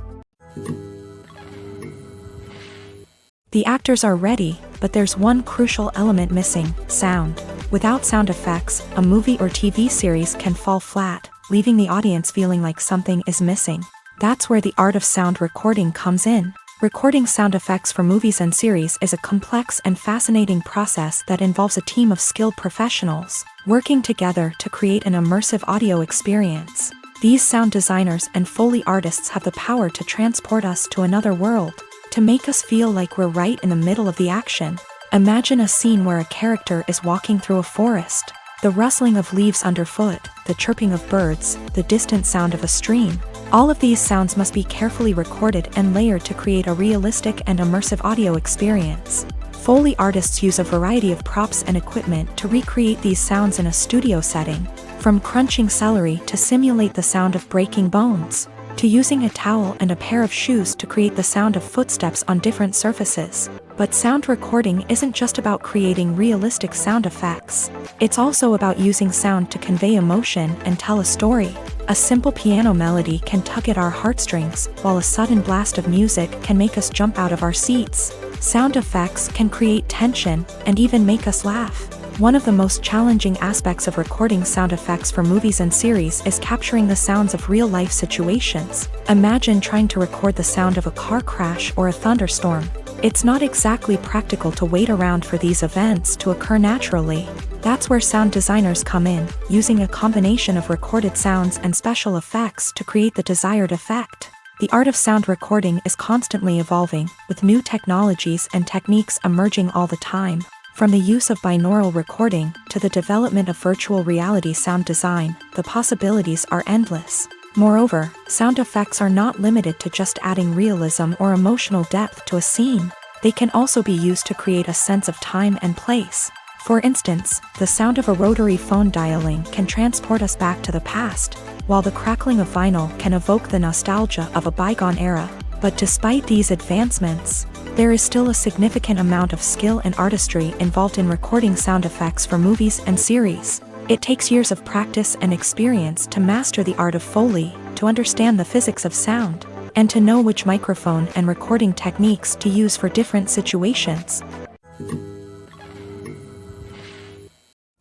The actors are ready, but there's one crucial element missing: sound. Without sound effects, a movie or TV series can fall flat, leaving the audience feeling like something is missing. That's where the art of sound recording comes in. Recording sound effects for movies and series is a complex and fascinating process that involves a team of skilled professionals working together to create an immersive audio experience. These sound designers and Foley artists have the power to transport us to another world, to make us feel like we're right in the middle of the action. Imagine a scene where a character is walking through a forest. The rustling of leaves underfoot, the chirping of birds, the distant sound of a stream. All of these sounds must be carefully recorded and layered to create a realistic and immersive audio experience. Foley artists use a variety of props and equipment to recreate these sounds in a studio setting, from crunching celery to simulate the sound of breaking bones, to using a towel and a pair of shoes to create the sound of footsteps on different surfaces. But sound recording isn't just about creating realistic sound effects. It's also about using sound to convey emotion and tell a story. A simple piano melody can tug at our heartstrings, while a sudden blast of music can make us jump out of our seats. Sound effects can create tension and even make us laugh. One of the most challenging aspects of recording sound effects for movies and series is capturing the sounds of real-life situations. Imagine trying to record the sound of a car crash or a thunderstorm. It's not exactly practical to wait around for these events to occur naturally. That's where sound designers come in, using a combination of recorded sounds and special effects to create the desired effect. The art of sound recording is constantly evolving, with new technologies and techniques emerging all the time. From the use of binaural recording to the development of virtual reality sound design, the possibilities are endless. Moreover, sound effects are not limited to just adding realism or emotional depth to a scene. They can also be used to create a sense of time and place. For instance, the sound of a rotary phone dialing can transport us back to the past, while the crackling of vinyl can evoke the nostalgia of a bygone era. But despite these advancements, there is still a significant amount of skill and artistry involved in recording sound effects for movies and series. It takes years of practice and experience to master the art of Foley, to understand the physics of sound, and to know which microphone and recording techniques to use for different situations.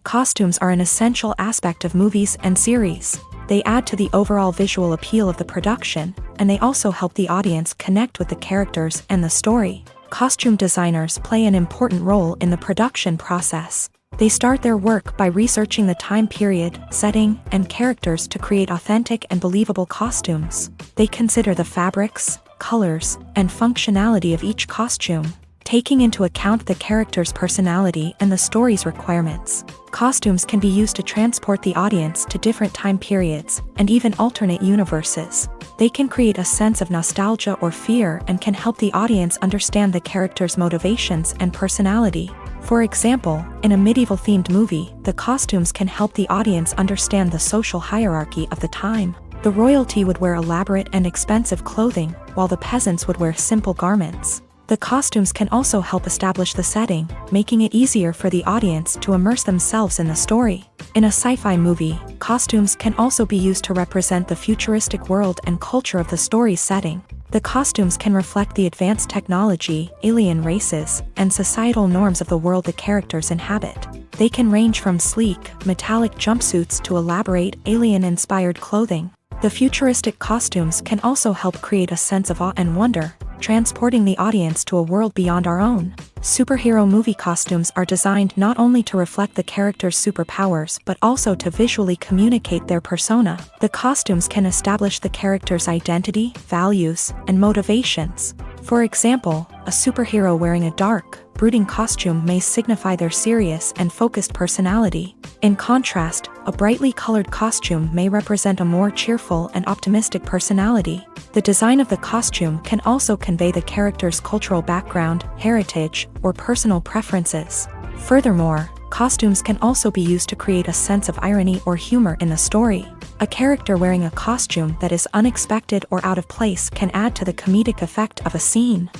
Costumes are an essential aspect of movies and series. They add to the overall visual appeal of the production, and they also help the audience connect with the characters and the story. Costume designers play an important role in the production process. They start their work by researching the time period, setting, and characters to create authentic and believable costumes. They consider the fabrics, colors, and functionality of each costume, taking into account the character's personality and the story's requirements. Costumes can be used to transport the audience to different time periods and even alternate universes. They can create a sense of nostalgia or fear and can help the audience understand the character's motivations and personality. For example, in a medieval-themed movie, the costumes can help the audience understand the social hierarchy of the time. The royalty would wear elaborate and expensive clothing, while the peasants would wear simple garments. The costumes can also help establish the setting, making it easier for the audience to immerse themselves in the story. In a sci-fi movie, costumes can also be used to represent the futuristic world and culture of the story's setting. The costumes can reflect the advanced technology, alien races, and societal norms of the world the characters inhabit. They can range from sleek, metallic jumpsuits to elaborate, alien-inspired clothing. The futuristic costumes can also help create a sense of awe and wonder, transporting the audience to a world beyond our own. Superhero movie costumes are designed not only to reflect the character's superpowers but also to visually communicate their persona. The costumes can establish the character's identity, values, and motivations. For example, a superhero wearing a dark, brooding costume may signify their serious and focused personality. In contrast, a brightly colored costume may represent a more cheerful and optimistic personality. The design of the costume can also convey the character's cultural background, heritage, or personal preferences. Furthermore, Costumes can also be used to create a sense of irony or humor in the story. A character wearing a costume that is unexpected or out of place can add to the comedic effect of a scene.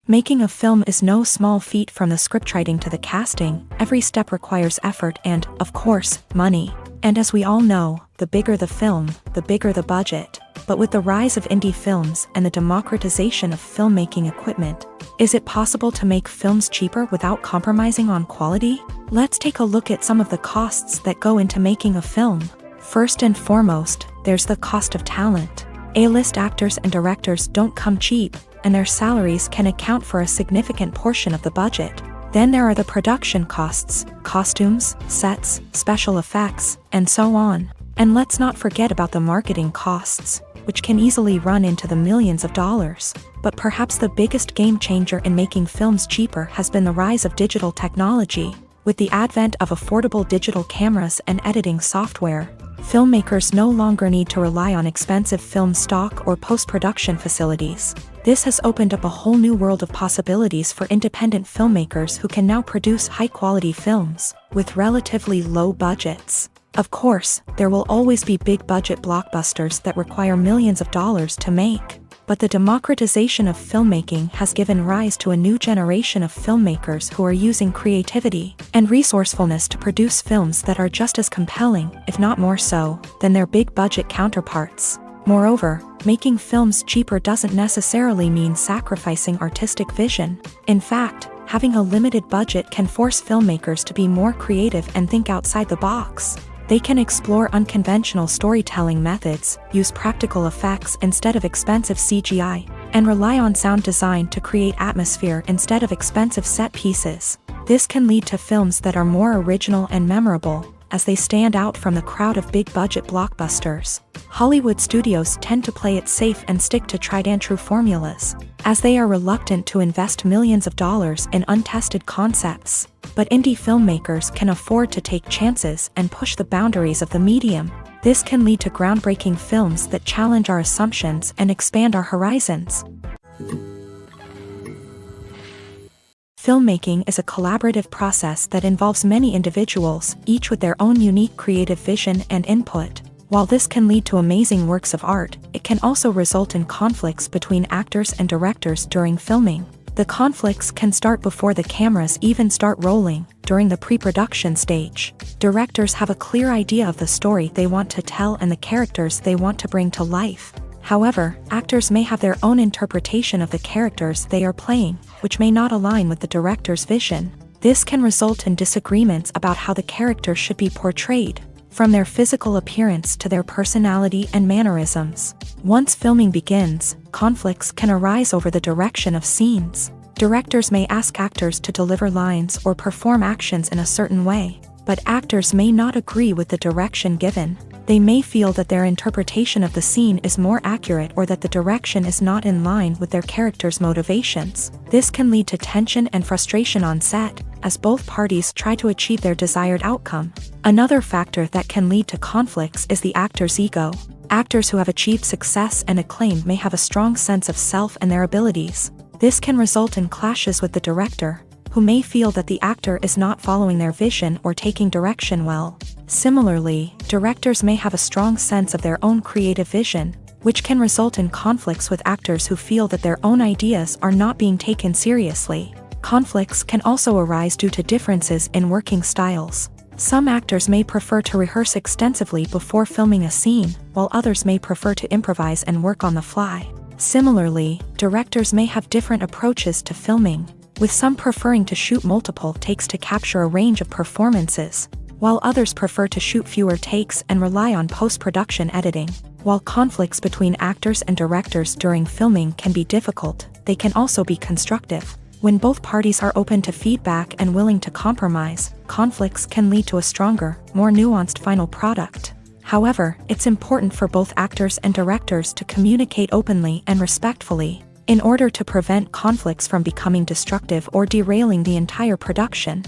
Making a film is no small feat. From the scriptwriting to the casting, every step requires effort and, of course, money. And as we all know, the bigger the film, the bigger the budget. But with the rise of indie films and the democratization of filmmaking equipment, is it possible to make films cheaper without compromising on quality? Let's take a look at some of the costs that go into making a film. First and foremost, there's the cost of talent. A-list actors and directors don't come cheap, and their salaries can account for a significant portion of the budget. Then there are the production costs, costumes, sets, special effects, and so on. And let's not forget about the marketing costs, which can easily run into the millions of dollars. But perhaps the biggest game changer in making films cheaper has been the rise of digital technology. With the advent of affordable digital cameras and editing software, filmmakers no longer need to rely on expensive film stock or post-production facilities. This has opened up a whole new world of possibilities for independent filmmakers who can now produce high-quality films with relatively low budgets. Of course, there will always be big-budget blockbusters that require millions of dollars to make. But the democratization of filmmaking has given rise to a new generation of filmmakers who are using creativity and resourcefulness to produce films that are just as compelling, if not more so, than their big-budget counterparts. Moreover, making films cheaper doesn't necessarily mean sacrificing artistic vision. In fact, having a limited budget can force filmmakers to be more creative and think outside the box. They can explore unconventional storytelling methods, use practical effects instead of expensive CGI, and rely on sound design to create atmosphere instead of expensive set pieces. This can lead to films that are more original and memorable, as they stand out from the crowd of big-budget blockbusters. Hollywood studios tend to play it safe and stick to tried-and-true formulas, as they are reluctant to invest millions of dollars in untested concepts. But indie filmmakers can afford to take chances and push the boundaries of the medium. This can lead to groundbreaking films that challenge our assumptions and expand our horizons. Filmmaking is a collaborative process that involves many individuals, each with their own unique creative vision and input. While this can lead to amazing works of art, it can also result in conflicts between actors and directors during filming. The conflicts can start before the cameras even start rolling, during the pre-production stage. Directors have a clear idea of the story they want to tell and the characters they want to bring to life. However, actors may have their own interpretation of the characters they are playing, which may not align with the director's vision. This can result in disagreements about how the characters should be portrayed, from their physical appearance to their personality and mannerisms. Once filming begins, conflicts can arise over the direction of scenes. Directors may ask actors to deliver lines or perform actions in a certain way, but actors may not agree with the direction given. They may feel that their interpretation of the scene is more accurate or that the direction is not in line with their character's motivations. This can lead to tension and frustration on set, as both parties try to achieve their desired outcome. Another factor that can lead to conflicts is the actor's ego. Actors who have achieved success and acclaim may have a strong sense of self and their abilities. This can result in clashes with the director, who may feel that the actor is not following their vision or taking direction well. Similarly, directors may have a strong sense of their own creative vision, which can result in conflicts with actors who feel that their own ideas are not being taken seriously. Conflicts can also arise due to differences in working styles. Some actors may prefer to rehearse extensively before filming a scene, while others may prefer to improvise and work on the fly. Similarly, directors may have different approaches to filming, with some preferring to shoot multiple takes to capture a range of performances, while others prefer to shoot fewer takes and rely on post-production editing. While conflicts between actors and directors during filming can be difficult, they can also be constructive. When both parties are open to feedback and willing to compromise, conflicts can lead to a stronger, more nuanced final product. However, it's important for both actors and directors to communicate openly and respectfully, in order to prevent conflicts from becoming destructive or derailing the entire production.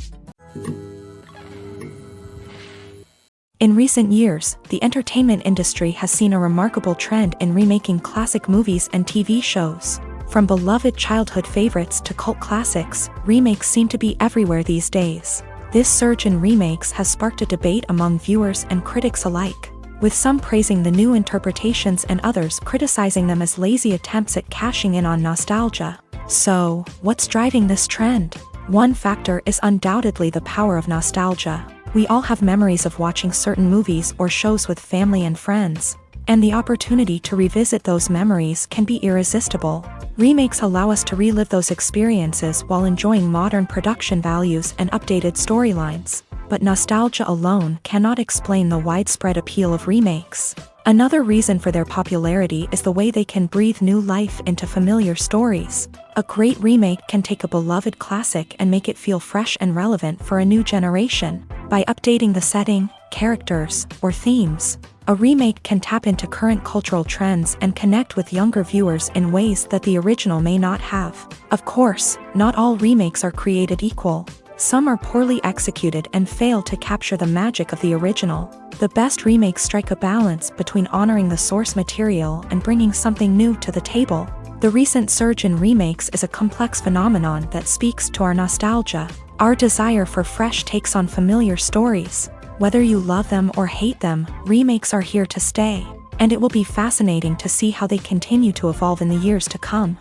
In recent years, the entertainment industry has seen a remarkable trend in remaking classic movies and TV shows. From beloved childhood favorites to cult classics, remakes seem to be everywhere these days. This surge in remakes has sparked a debate among viewers and critics alike, with some praising the new interpretations and others criticizing them as lazy attempts at cashing in on nostalgia. So, what's driving this trend? One factor is undoubtedly the power of nostalgia. We all have memories of watching certain movies or shows with family and friends, and the opportunity to revisit those memories can be irresistible. Remakes allow us to relive those experiences while enjoying modern production values and updated storylines. But nostalgia alone cannot explain the widespread appeal of remakes. Another reason for their popularity is the way they can breathe new life into familiar stories. A great remake can take a beloved classic and make it feel fresh and relevant for a new generation. By updating the setting, characters, or themes, a remake can tap into current cultural trends and connect with younger viewers in ways that the original may not have. Of course, not all remakes are created equal. Some are poorly executed and fail to capture the magic of the original. The best remakes strike a balance between honoring the source material and bringing something new to the table. The recent surge in remakes is a complex phenomenon that speaks to our nostalgia, our desire for fresh takes on familiar stories. Whether you love them or hate them, remakes are here to stay, and it will be fascinating to see how they continue to evolve in the years to come.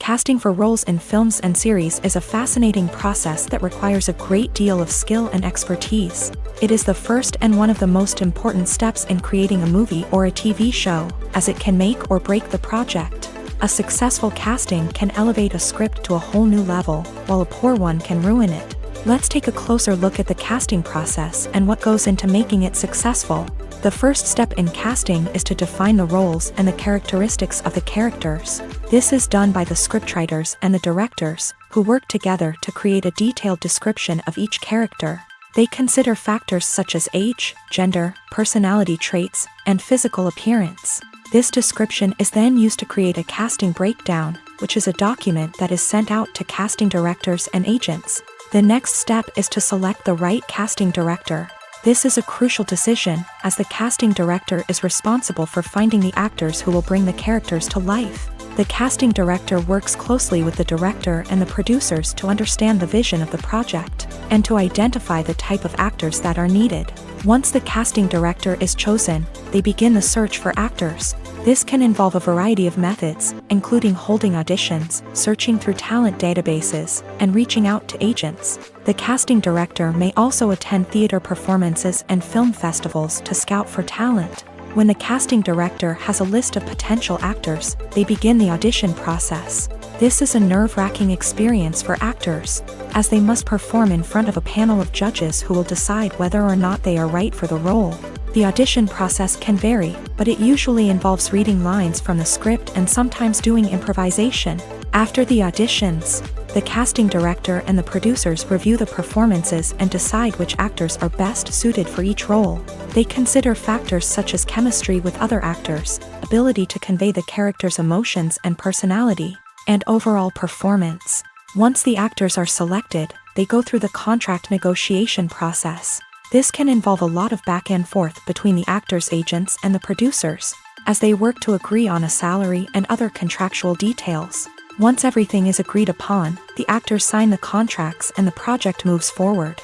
Casting for roles in films and series is a fascinating process that requires a great deal of skill and expertise. It is the first and one of the most important steps in creating a movie or a TV show, as it can make or break the project. A successful casting can elevate a script to a whole new level, while a poor one can ruin it. Let's take a closer look at the casting process and what goes into making it successful. The first step in casting is to define the roles and the characteristics of the characters. This is done by the scriptwriters and the directors, who work together to create a detailed description of each character. They consider factors such as age, gender, personality traits, and physical appearance. This description is then used to create a casting breakdown, which is a document that is sent out to casting directors and agents. The next step is to select the right casting director. This is a crucial decision, as the casting director is responsible for finding the actors who will bring the characters to life. The casting director works closely with the director and the producers to understand the vision of the project, and to identify the type of actors that are needed. Once the casting director is chosen, they begin the search for actors. This can involve a variety of methods, including holding auditions, searching through talent databases, and reaching out to agents. The casting director may also attend theater performances and film festivals to scout for talent. When the casting director has a list of potential actors, they begin the audition process. This is a nerve-wracking experience for actors, as they must perform in front of a panel of judges who will decide whether or not they are right for the role. The audition process can vary, but it usually involves reading lines from the script and sometimes doing improvisation. After the auditions, the casting director and the producers review the performances and decide which actors are best suited for each role. They consider factors such as chemistry with other actors, ability to convey the character's emotions and personality, and overall performance. Once the actors are selected, they go through the contract negotiation process. This can involve a lot of back and forth between the actors' agents and the producers, as they work to agree on a salary and other contractual details. Once everything is agreed upon, the actors sign the contracts and the project moves forward.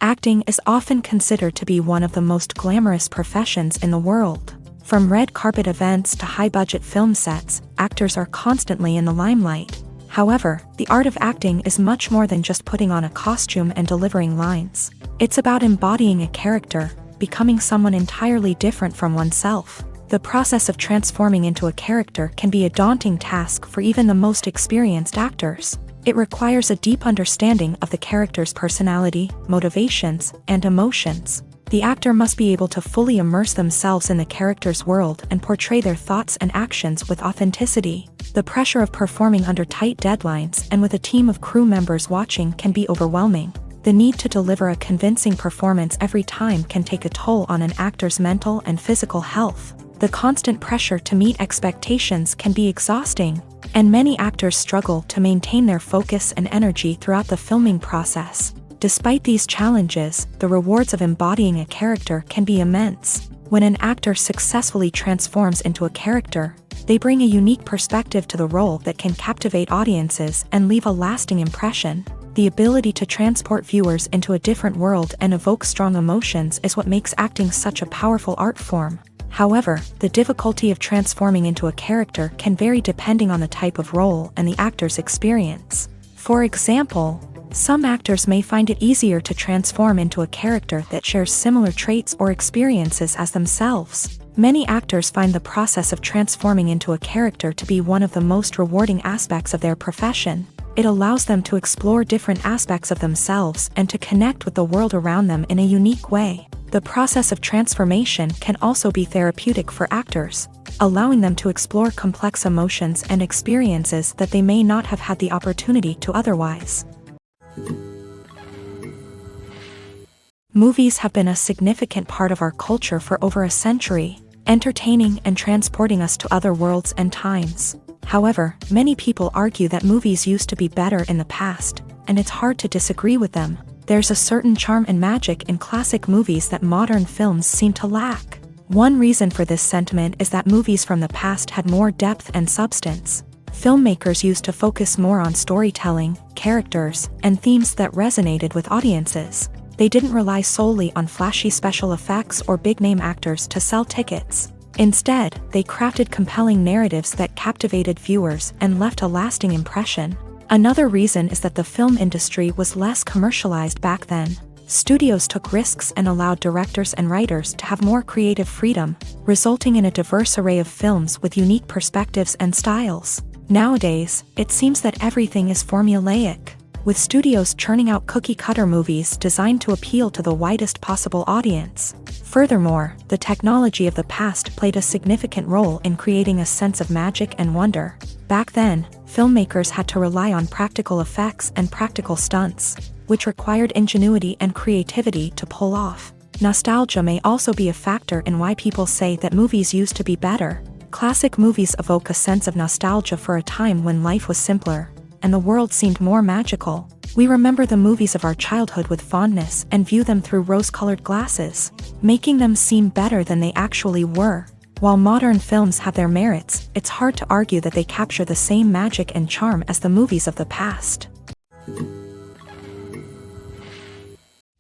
Acting is often considered to be one of the most glamorous professions in the world. From red carpet events to high-budget film sets, actors are constantly in the limelight. However, the art of acting is much more than just putting on a costume and delivering lines. It's about embodying a character, becoming someone entirely different from oneself. The process of transforming into a character can be a daunting task for even the most experienced actors. It requires a deep understanding of the character's personality, motivations, and emotions. The actor must be able to fully immerse themselves in the character's world and portray their thoughts and actions with authenticity. The pressure of performing under tight deadlines and with a team of crew members watching can be overwhelming. The need to deliver a convincing performance every time can take a toll on an actor's mental and physical health. The constant pressure to meet expectations can be exhausting, and many actors struggle to maintain their focus and energy throughout the filming process. Despite these challenges, the rewards of embodying a character can be immense. When an actor successfully transforms into a character, they bring a unique perspective to the role that can captivate audiences and leave a lasting impression. The ability to transport viewers into a different world and evoke strong emotions is what makes acting such a powerful art form. However, the difficulty of transforming into a character can vary depending on the type of role and the actor's experience. For example, some actors may find it easier to transform into a character that shares similar traits or experiences as themselves. Many actors find the process of transforming into a character to be one of the most rewarding aspects of their profession. It allows them to explore different aspects of themselves and to connect with the world around them in a unique way. The process of transformation can also be therapeutic for actors, allowing them to explore complex emotions and experiences that they may not have had the opportunity to otherwise. Movies have been a significant part of our culture for over a century, entertaining and transporting us to other worlds and times. However, many people argue that movies used to be better in the past, and it's hard to disagree with them. There's a certain charm and magic in classic movies that modern films seem to lack. One reason for this sentiment is that movies from the past had more depth and substance. Filmmakers used to focus more on storytelling, characters, and themes that resonated with audiences. They didn't rely solely on flashy special effects or big-name actors to sell tickets. Instead, they crafted compelling narratives that captivated viewers and left a lasting impression. Another reason is that the film industry was less commercialized back then. Studios took risks and allowed directors and writers to have more creative freedom, resulting in a diverse array of films with unique perspectives and styles. Nowadays, it seems that everything is formulaic, with studios churning out cookie-cutter movies designed to appeal to the widest possible audience. Furthermore, the technology of the past played a significant role in creating a sense of magic and wonder. Back then, filmmakers had to rely on practical effects and practical stunts, which required ingenuity and creativity to pull off. Nostalgia may also be a factor in why people say that movies used to be better. Classic movies evoke a sense of nostalgia for a time when life was simpler, and the world seemed more magical. We remember the movies of our childhood with fondness and view them through rose-colored glasses, making them seem better than they actually were. While modern films have their merits, it's hard to argue that they capture the same magic and charm as the movies of the past.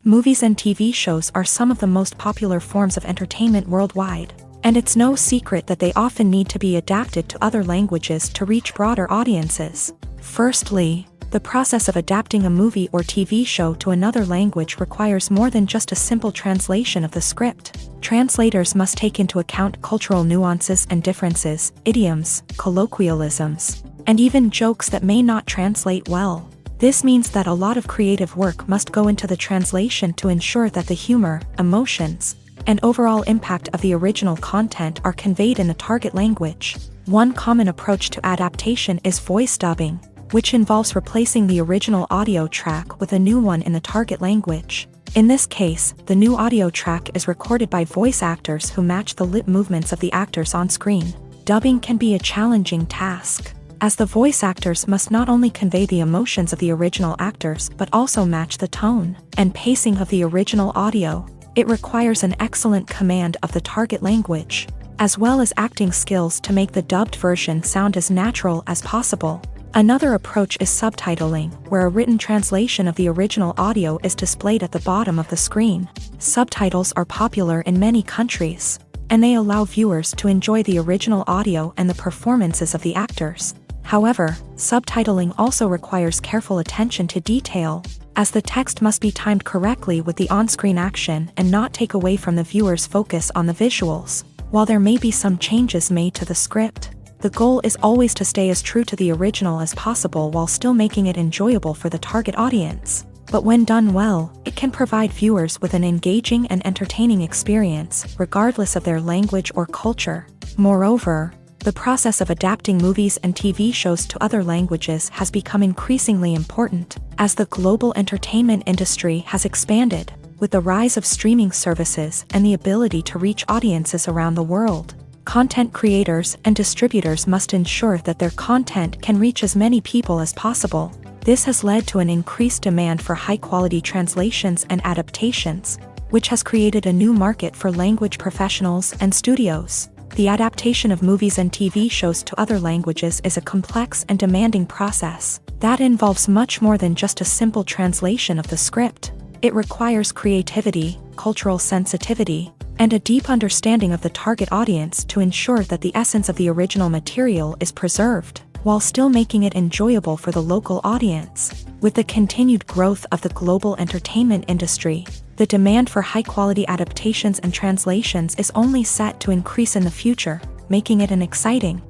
Movies and TV shows are some of the most popular forms of entertainment worldwide, and it's no secret that they often need to be adapted to other languages to reach broader audiences. Firstly, the process of adapting a movie or TV show to another language requires more than just a simple translation of the script. Translators must take into account cultural nuances and differences, idioms, colloquialisms, and even jokes that may not translate well. This means that a lot of creative work must go into the translation to ensure that the humor, emotions, and overall impact of the original content are conveyed in the target language. One common approach to adaptation is voice dubbing, which involves replacing the original audio track with a new one in the target language. In this case, the new audio track is recorded by voice actors who match the lip movements of the actors on screen. Dubbing can be a challenging task, as the voice actors must not only convey the emotions of the original actors but also match the tone and pacing of the original audio. It requires an excellent command of the target language, as well as acting skills to make the dubbed version sound as natural as possible. Another approach is subtitling, where a written translation of the original audio is displayed at the bottom of the screen. Subtitles are popular in many countries, and they allow viewers to enjoy the original audio and the performances of the actors. However, subtitling also requires careful attention to detail, as the text must be timed correctly with the on-screen action and not take away from the viewer's focus on the visuals. While there may be some changes made to the script, the goal is always to stay as true to the original as possible while still making it enjoyable for the target audience. But when done well, it can provide viewers with an engaging and entertaining experience, regardless of their language or culture. Moreover, the process of adapting movies and TV shows to other languages has become increasingly important, as the global entertainment industry has expanded, with the rise of streaming services and the ability to reach audiences around the world. Content creators and distributors must ensure that their content can reach as many people as possible. This has led to an increased demand for high-quality translations and adaptations, which has created a new market for language professionals and studios. The adaptation of movies and TV shows to other languages is a complex and demanding process that involves much more than just a simple translation of the script. It requires creativity, cultural sensitivity, and a deep understanding of the target audience to ensure that the essence of the original material is preserved, while still making it enjoyable for the local audience. With the continued growth of the global entertainment industry, the demand for high-quality adaptations and translations is only set to increase in the future, making it an exciting.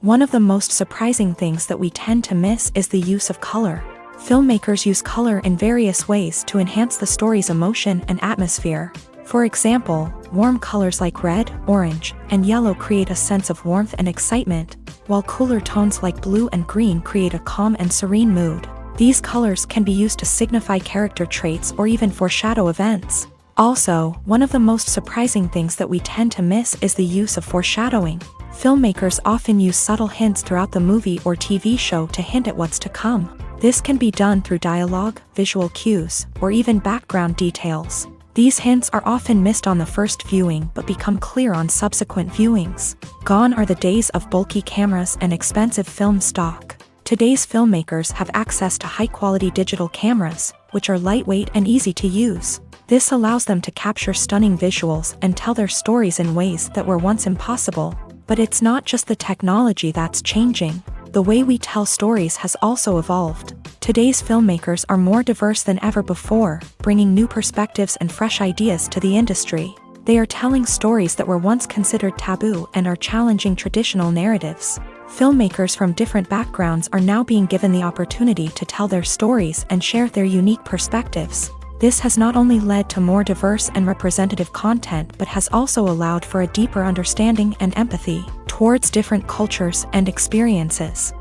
One of the most surprising things that we tend to miss is the use of color. Filmmakers use color in various ways to enhance the story's emotion and atmosphere. For example, warm colors like red, orange, and yellow create a sense of warmth and excitement, while cooler tones like blue and green create a calm and serene mood. These colors can be used to signify character traits or even foreshadow events. Also, one of the most surprising things that we tend to miss is the use of foreshadowing. Filmmakers often use subtle hints throughout the movie or TV show to hint at what's to come. This can be done through dialogue, visual cues, or even background details. These hints are often missed on the first viewing but become clear on subsequent viewings. Gone are the days of bulky cameras and expensive film stock. Today's filmmakers have access to high-quality digital cameras, which are lightweight and easy to use. This allows them to capture stunning visuals and tell their stories in ways that were once impossible. But it's not just the technology that's changing. The way we tell stories has also evolved. Today's filmmakers are more diverse than ever before, bringing new perspectives and fresh ideas to the industry. They are telling stories that were once considered taboo and are challenging traditional narratives. Filmmakers from different backgrounds are now being given the opportunity to tell their stories and share their unique perspectives. This has not only led to more diverse and representative content but has also allowed for a deeper understanding and empathy towards different cultures and experiences.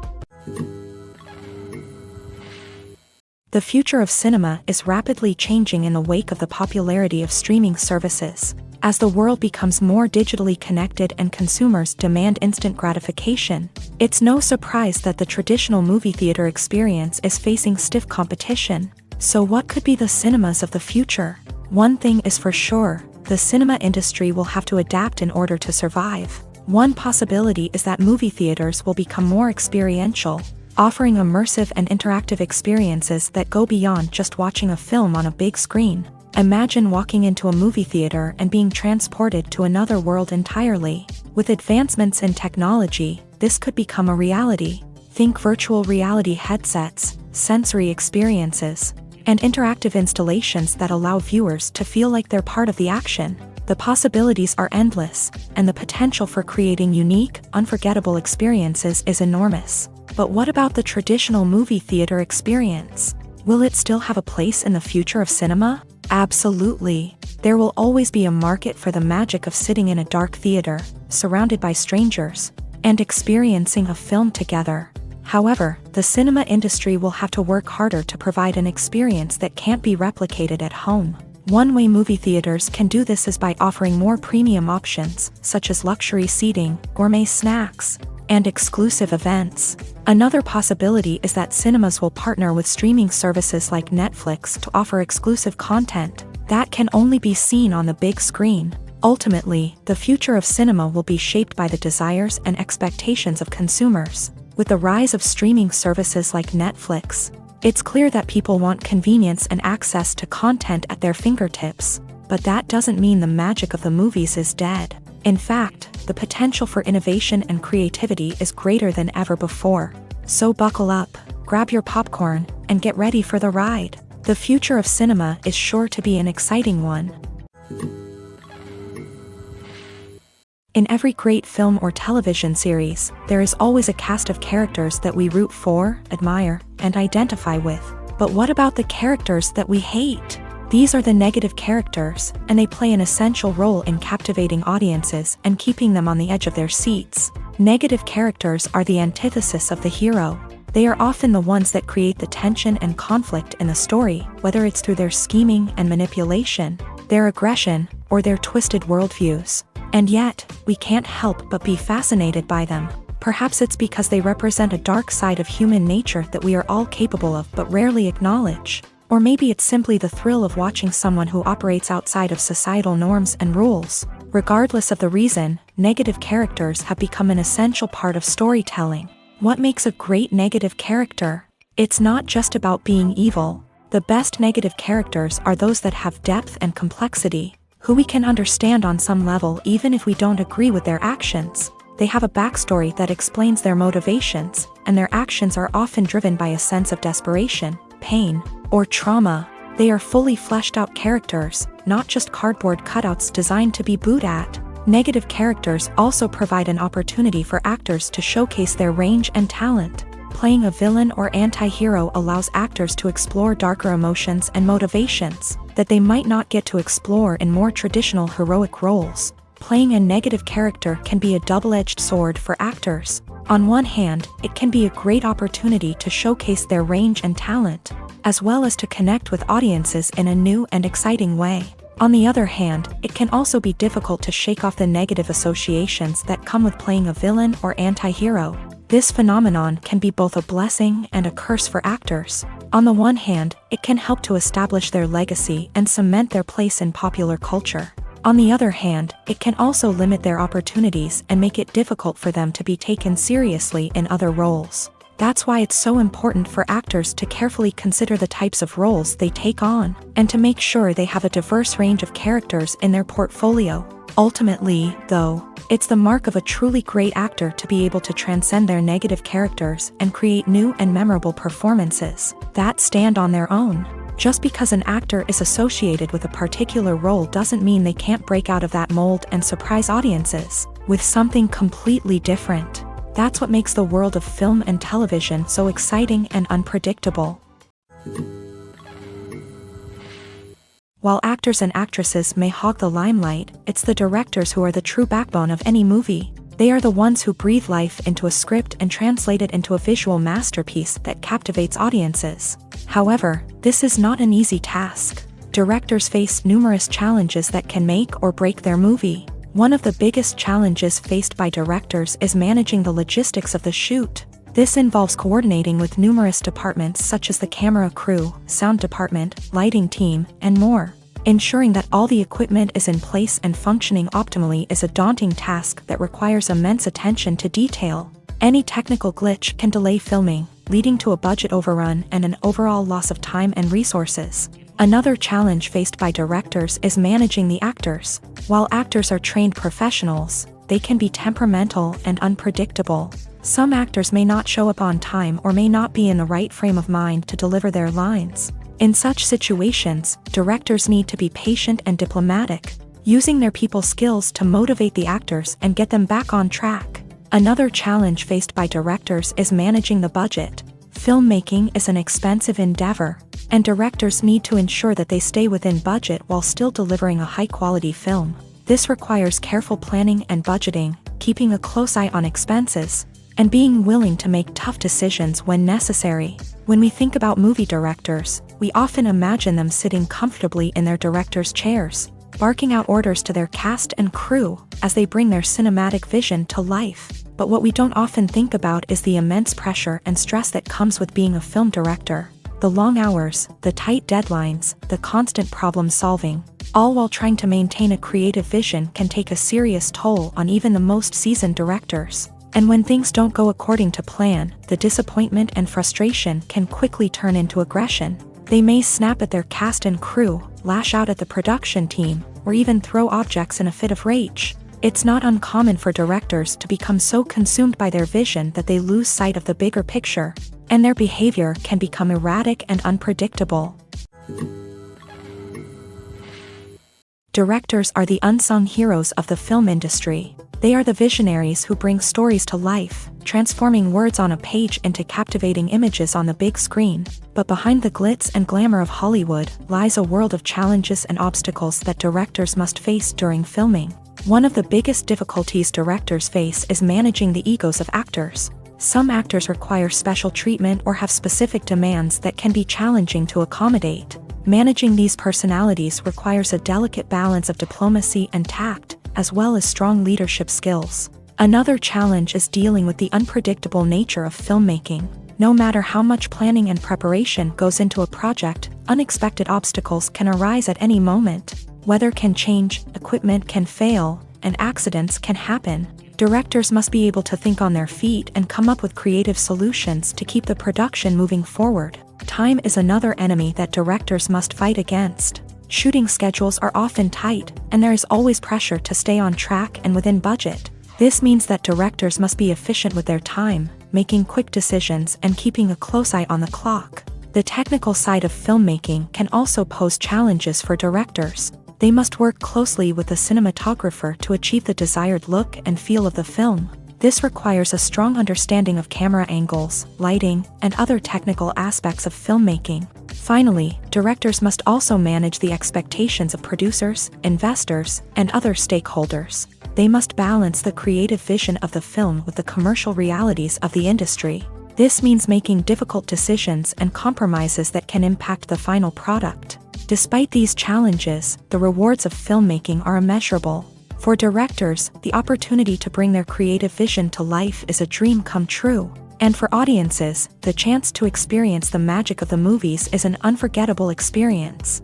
The future of cinema is rapidly changing in the wake of the popularity of streaming services. As the world becomes more digitally connected and consumers demand instant gratification, it's no surprise that the traditional movie theater experience is facing stiff competition. So what could be the cinemas of the future? One thing is for sure, the cinema industry will have to adapt in order to survive. One possibility is that movie theaters will become more experiential, offering immersive and interactive experiences that go beyond just watching a film on a big screen. Imagine walking into a movie theater and being transported to another world entirely. With advancements in technology, this could become a reality. Think virtual reality headsets, sensory experiences, and interactive installations that allow viewers to feel like they're part of the action. The possibilities are endless, and the potential for creating unique, unforgettable experiences is enormous. But what about the traditional movie theater experience? Will it still have a place in the future of cinema? Absolutely. There will always be a market for the magic of sitting in a dark theater, surrounded by strangers, and experiencing a film together. However, the cinema industry will have to work harder to provide an experience that can't be replicated at home. One way movie theaters can do this is by offering more premium options, such as luxury seating, gourmet snacks, and exclusive events. Another possibility is that cinemas will partner with streaming services like Netflix to offer exclusive content that can only be seen on the big screen. Ultimately, the future of cinema will be shaped by the desires and expectations of consumers. With the rise of streaming services like Netflix, it's clear that people want convenience and access to content at their fingertips. But that doesn't mean the magic of the movies is dead. In fact, the potential for innovation and creativity is greater than ever before. So buckle up, grab your popcorn, and get ready for the ride. The future of cinema is sure to be an exciting one. In every great film or television series, there is always a cast of characters that we root for, admire, and identify with. But what about the characters that we hate? These are the negative characters, and they play an essential role in captivating audiences and keeping them on the edge of their seats. Negative characters are the antithesis of the hero. They are often the ones that create the tension and conflict in the story, whether it's through their scheming and manipulation, their aggression, or their twisted worldviews. And yet, we can't help but be fascinated by them. Perhaps it's because they represent a dark side of human nature that we are all capable of but rarely acknowledge. Or maybe it's simply the thrill of watching someone who operates outside of societal norms and rules. Regardless of the reason, negative characters have become an essential part of storytelling. What makes a great negative character? It's not just about being evil. The best negative characters are those that have depth and complexity, who we can understand on some level even if we don't agree with their actions. They have a backstory that explains their motivations, and their actions are often driven by a sense of desperation, pain, or trauma. They are fully fleshed out characters, not just cardboard cutouts designed to be booed at. Negative characters also provide an opportunity for actors to showcase their range and talent. Playing a villain or anti-hero allows actors to explore darker emotions and motivations that they might not get to explore in more traditional heroic roles. Playing a negative character can be a double-edged sword for actors. On one hand, it can be a great opportunity to showcase their range and talent, as well as to connect with audiences in a new and exciting way. On the other hand, it can also be difficult to shake off the negative associations that come with playing a villain or anti-hero. This phenomenon can be both a blessing and a curse for actors. On the one hand, it can help to establish their legacy and cement their place in popular culture. On the other hand, it can also limit their opportunities and make it difficult for them to be taken seriously in other roles. That's why it's so important for actors to carefully consider the types of roles they take on, and to make sure they have a diverse range of characters in their portfolio. Ultimately, though, it's the mark of a truly great actor to be able to transcend their negative characters and create new and memorable performances that stand on their own. Just because an actor is associated with a particular role doesn't mean they can't break out of that mold and surprise audiences with something completely different. That's what makes the world of film and television so exciting and unpredictable. While actors and actresses may hog the limelight, it's the directors who are the true backbone of any movie. They are the ones who breathe life into a script and translate it into a visual masterpiece that captivates audiences. However, this is not an easy task. Directors face numerous challenges that can make or break their movie. One of the biggest challenges faced by directors is managing the logistics of the shoot. This involves coordinating with numerous departments such as the camera crew, sound department, lighting team, and more. Ensuring that all the equipment is in place and functioning optimally is a daunting task that requires immense attention to detail. Any technical glitch can delay filming, leading to a budget overrun and an overall loss of time and resources. Another challenge faced by directors is managing the actors. While actors are trained professionals, they can be temperamental and unpredictable. Some actors may not show up on time or may not be in the right frame of mind to deliver their lines. In such situations, directors need to be patient and diplomatic, using their people skills to motivate the actors and get them back on track. Another challenge faced by directors is managing the budget. Filmmaking is an expensive endeavor, and directors need to ensure that they stay within budget while still delivering a high-quality film. This requires careful planning and budgeting, keeping a close eye on expenses, and being willing to make tough decisions when necessary. When we think about movie directors, we often imagine them sitting comfortably in their director's chairs, barking out orders to their cast and crew as they bring their cinematic vision to life. But what we don't often think about is the immense pressure and stress that comes with being a film director. The long hours, the tight deadlines, the constant problem solving, all while trying to maintain a creative vision can take a serious toll on even the most seasoned directors. And when things don't go according to plan, the disappointment and frustration can quickly turn into aggression. They may snap at their cast and crew, lash out at the production team, or even throw objects in a fit of rage. It's not uncommon for directors to become so consumed by their vision that they lose sight of the bigger picture, and their behavior can become erratic and unpredictable. Directors are the unsung heroes of the film industry. They are the visionaries who bring stories to life, transforming words on a page into captivating images on the big screen. But behind the glitz and glamour of Hollywood lies a world of challenges and obstacles that directors must face during filming. One of the biggest difficulties directors face is managing the egos of actors. Some actors require special treatment or have specific demands that can be challenging to accommodate. Managing these personalities requires a delicate balance of diplomacy and tact, as well as strong leadership skills. Another challenge is dealing with the unpredictable nature of filmmaking. No matter how much planning and preparation goes into a project, unexpected obstacles can arise at any moment. Weather can change, equipment can fail, and accidents can happen. Directors must be able to think on their feet and come up with creative solutions to keep the production moving forward. Time is another enemy that directors must fight against. Shooting schedules are often tight, and there is always pressure to stay on track and within budget. This means that directors must be efficient with their time, making quick decisions and keeping a close eye on the clock. The technical side of filmmaking can also pose challenges for directors. They must work closely with the cinematographer to achieve the desired look and feel of the film. This requires a strong understanding of camera angles, lighting, and other technical aspects of filmmaking. Finally, directors must also manage the expectations of producers, investors, and other stakeholders. They must balance the creative vision of the film with the commercial realities of the industry. This means making difficult decisions and compromises that can impact the final product. Despite these challenges, the rewards of filmmaking are immeasurable. For directors, the opportunity to bring their creative vision to life is a dream come true. And for audiences, the chance to experience the magic of the movies is an unforgettable experience.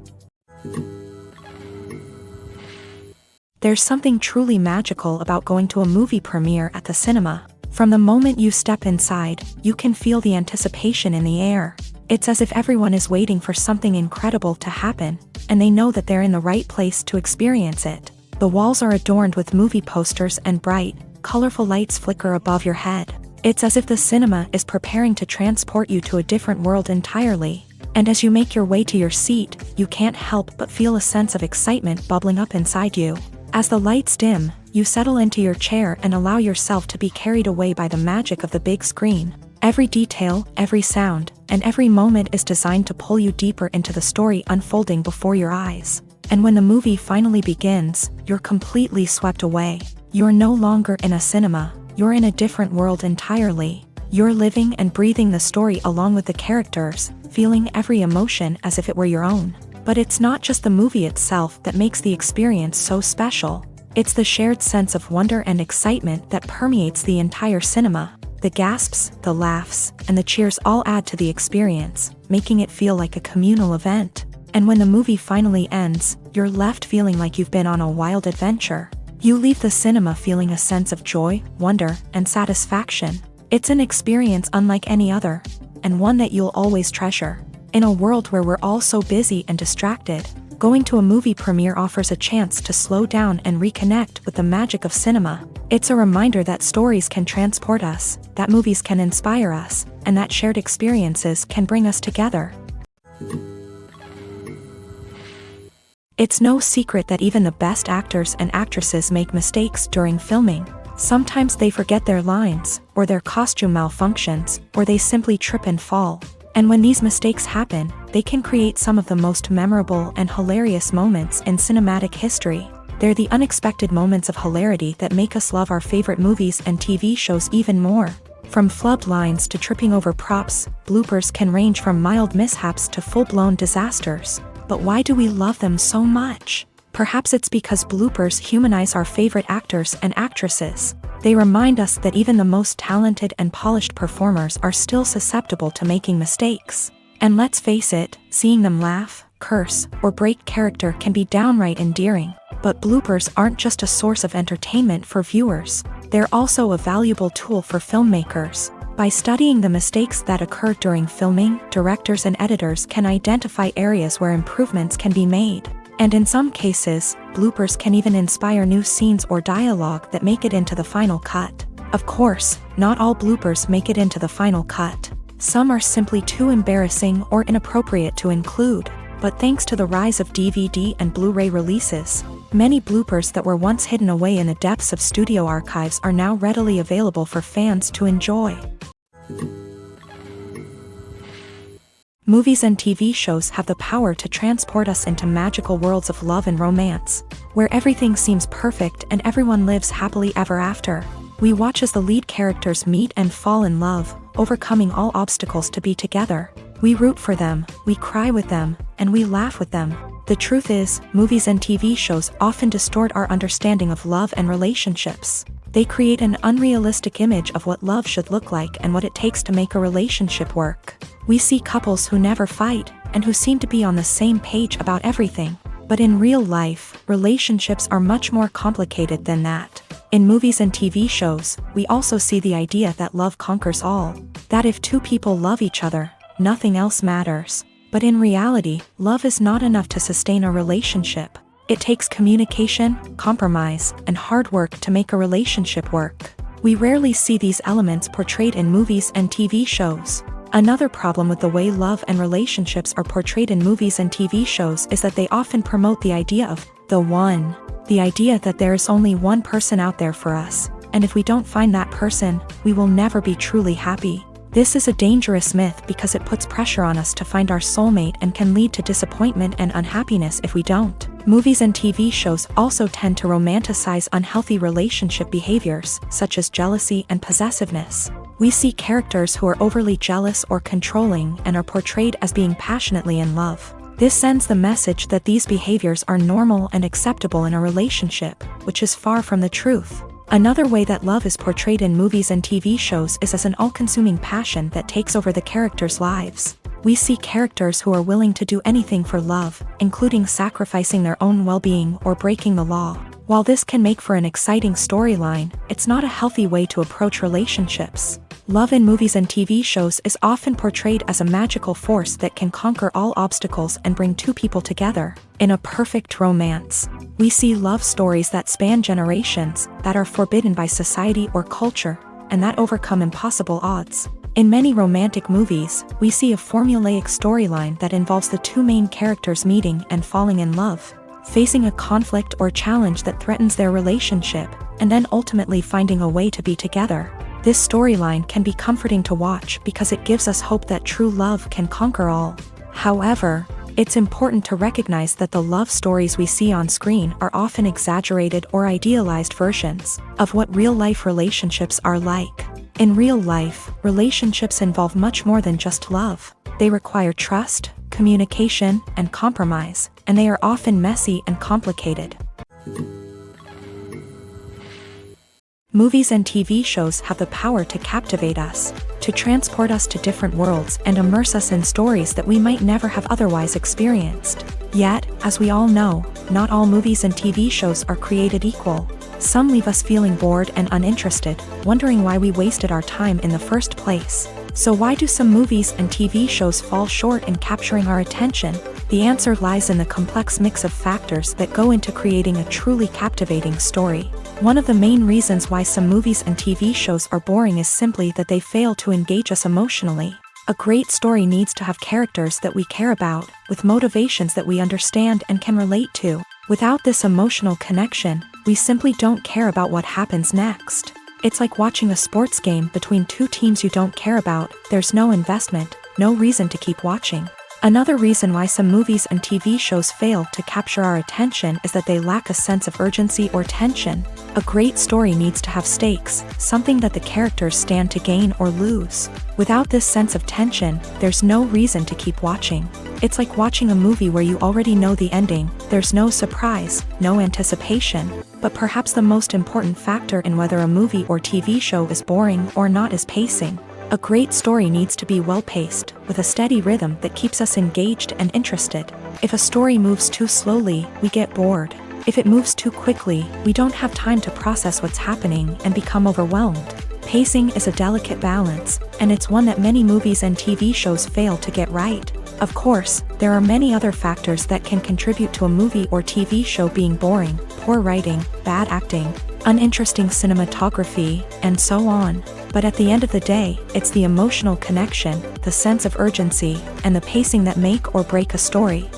There's something truly magical about going to a movie premiere at the cinema. From the moment you step inside, you can feel the anticipation in the air. It's as if everyone is waiting for something incredible to happen, and they know that they're in the right place to experience it. The walls are adorned with movie posters and bright, colorful lights flicker above your head. It's as if the cinema is preparing to transport you to a different world entirely. And as you make your way to your seat, you can't help but feel a sense of excitement bubbling up inside you. As the lights dim, you settle into your chair and allow yourself to be carried away by the magic of the big screen. Every detail, every sound, and every moment is designed to pull you deeper into the story unfolding before your eyes. And when the movie finally begins, you're completely swept away. You're no longer in a cinema, you're in a different world entirely. You're living and breathing the story along with the characters, feeling every emotion as if it were your own. But it's not just the movie itself that makes the experience so special. It's the shared sense of wonder and excitement that permeates the entire cinema. The gasps, the laughs, and the cheers all add to the experience, making it feel like a communal event. And when the movie finally ends, you're left feeling like you've been on a wild adventure. You leave the cinema feeling a sense of joy, wonder, and satisfaction. It's an experience unlike any other, and one that you'll always treasure. In a world where we're all so busy and distracted, going to a movie premiere offers a chance to slow down and reconnect with the magic of cinema. It's a reminder that stories can transport us, that movies can inspire us, and that shared experiences can bring us together. It's no secret that even the best actors and actresses make mistakes during filming. Sometimes they forget their lines, or their costume malfunctions, or they simply trip and fall. And when these mistakes happen, they can create some of the most memorable and hilarious moments in cinematic history. They're the unexpected moments of hilarity that make us love our favorite movies and TV shows even more. From flubbed lines to tripping over props, bloopers can range from mild mishaps to full-blown disasters. But why do we love them so much? Perhaps it's because bloopers humanize our favorite actors and actresses. They remind us that even the most talented and polished performers are still susceptible to making mistakes. And let's face it, seeing them laugh, curse, or break character can be downright endearing. But bloopers aren't just a source of entertainment for viewers. They're also a valuable tool for filmmakers. By studying the mistakes that occur during filming, directors and editors can identify areas where improvements can be made. And in some cases, bloopers can even inspire new scenes or dialogue that make it into the final cut. Of course, not all bloopers make it into the final cut. Some are simply too embarrassing or inappropriate to include. But thanks to the rise of DVD and Blu-ray releases, many bloopers that were once hidden away in the depths of studio archives are now readily available for fans to enjoy. Movies and TV shows have the power to transport us into magical worlds of love and romance, where everything seems perfect and everyone lives happily ever after. We watch as the lead characters meet and fall in love, overcoming all obstacles to be together. We root for them, we cry with them, and we laugh with them. The truth is, movies and TV shows often distort our understanding of love and relationships. They create an unrealistic image of what love should look like and what it takes to make a relationship work. We see couples who never fight, and who seem to be on the same page about everything. But in real life, relationships are much more complicated than that. In movies and TV shows, we also see the idea that love conquers all. That if two people love each other, nothing else matters. But in reality, love is not enough to sustain a relationship. It takes communication, compromise, and hard work to make a relationship work. We rarely see these elements portrayed in movies and TV shows. Another problem with the way love and relationships are portrayed in movies and TV shows is that they often promote the idea of the one. The idea that there is only one person out there for us, and if we don't find that person, we will never be truly happy. This is a dangerous myth because it puts pressure on us to find our soulmate and can lead to disappointment and unhappiness if we don't. Movies and TV shows also tend to romanticize unhealthy relationship behaviors, such as jealousy and possessiveness. We see characters who are overly jealous or controlling and are portrayed as being passionately in love. This sends the message that these behaviors are normal and acceptable in a relationship, which is far from the truth. Another way that love is portrayed in movies and TV shows is as an all-consuming passion that takes over the characters' lives. We see characters who are willing to do anything for love, including sacrificing their own well-being or breaking the law. While this can make for an exciting storyline, it's not a healthy way to approach relationships. Love in movies and TV shows is often portrayed as a magical force that can conquer all obstacles and bring two people together. In a perfect romance, we see love stories that span generations, that are forbidden by society or culture, and that overcome impossible odds. In many romantic movies, we see a formulaic storyline that involves the two main characters meeting and falling in love, facing a conflict or challenge that threatens their relationship, and then ultimately finding a way to be together. This storyline can be comforting to watch because it gives us hope that true love can conquer all. However, it's important to recognize that the love stories we see on screen are often exaggerated or idealized versions of what real-life relationships are like. In real life, relationships involve much more than just love. They require trust, communication, and compromise, and they are often messy and complicated. Movies and TV shows have the power to captivate us, to transport us to different worlds and immerse us in stories that we might never have otherwise experienced. Yet, as we all know, not all movies and TV shows are created equal. Some leave us feeling bored and uninterested, wondering why we wasted our time in the first place. So why do some movies and TV shows fall short in capturing our attention? The answer lies in the complex mix of factors that go into creating a truly captivating story. One of the main reasons why some movies and TV shows are boring is simply that they fail to engage us emotionally. A great story needs to have characters that we care about, with motivations that we understand and can relate to. Without this emotional connection, we simply don't care about what happens next. It's like watching a sports game between two teams you don't care about. There's no investment, no reason to keep watching. Another reason why some movies and TV shows fail to capture our attention is that they lack a sense of urgency or tension. A great story needs to have stakes, something that the characters stand to gain or lose. Without this sense of tension, there's no reason to keep watching. It's like watching a movie where you already know the ending. There's no surprise, no anticipation. But perhaps the most important factor in whether a movie or TV show is boring or not is pacing. A great story needs to be well-paced, with a steady rhythm that keeps us engaged and interested. If a story moves too slowly, we get bored. If it moves too quickly, we don't have time to process what's happening and become overwhelmed. Pacing is a delicate balance, and it's one that many movies and TV shows fail to get right. Of course, there are many other factors that can contribute to a movie or TV show being boring: poor writing, bad acting, uninteresting cinematography, and so on. But at the end of the day, it's the emotional connection, the sense of urgency, and the pacing that make or break a story.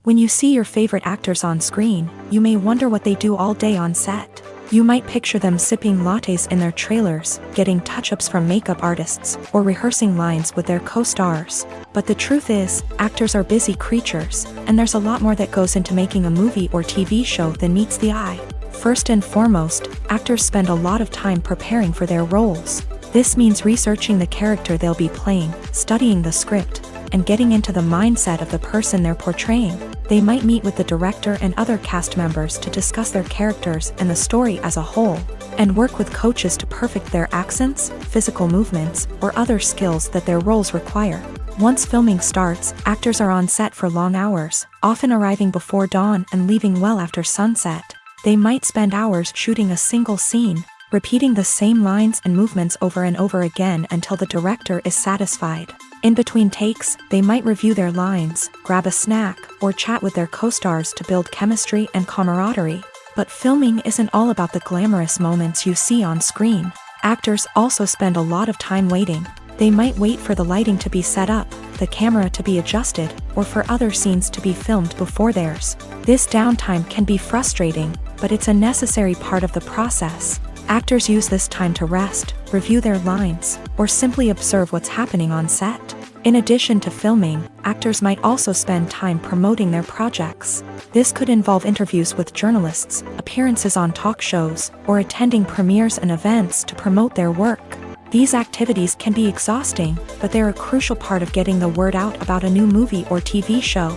When you see your favorite actors on screen, you may wonder what they do all day on set. You might picture them sipping lattes in their trailers, getting touch-ups from makeup artists, or rehearsing lines with their co-stars. But the truth is, actors are busy creatures, and there's a lot more that goes into making a movie or TV show than meets the eye. First and foremost, actors spend a lot of time preparing for their roles. This means researching the character they'll be playing, studying the script, and getting into the mindset of the person they're portraying. They might meet with the director and other cast members to discuss their characters and the story as a whole, and work with coaches to perfect their accents, physical movements, or other skills that their roles require. Once filming starts, actors are on set for long hours, often arriving before dawn and leaving well after sunset. They might spend hours shooting a single scene, repeating the same lines and movements over and over again until the director is satisfied. In between takes, they might review their lines, grab a snack, or chat with their co-stars to build chemistry and camaraderie. But filming isn't all about the glamorous moments you see on screen. Actors also spend a lot of time waiting. They might wait for the lighting to be set up, the camera to be adjusted, or for other scenes to be filmed before theirs. This downtime can be frustrating, but it's a necessary part of the process. Actors use this time to rest, review their lines, or simply observe what's happening on set. In addition to filming, actors might also spend time promoting their projects. This could involve interviews with journalists, appearances on talk shows, or attending premieres and events to promote their work. These activities can be exhausting, but they're a crucial part of getting the word out about a new movie or TV show.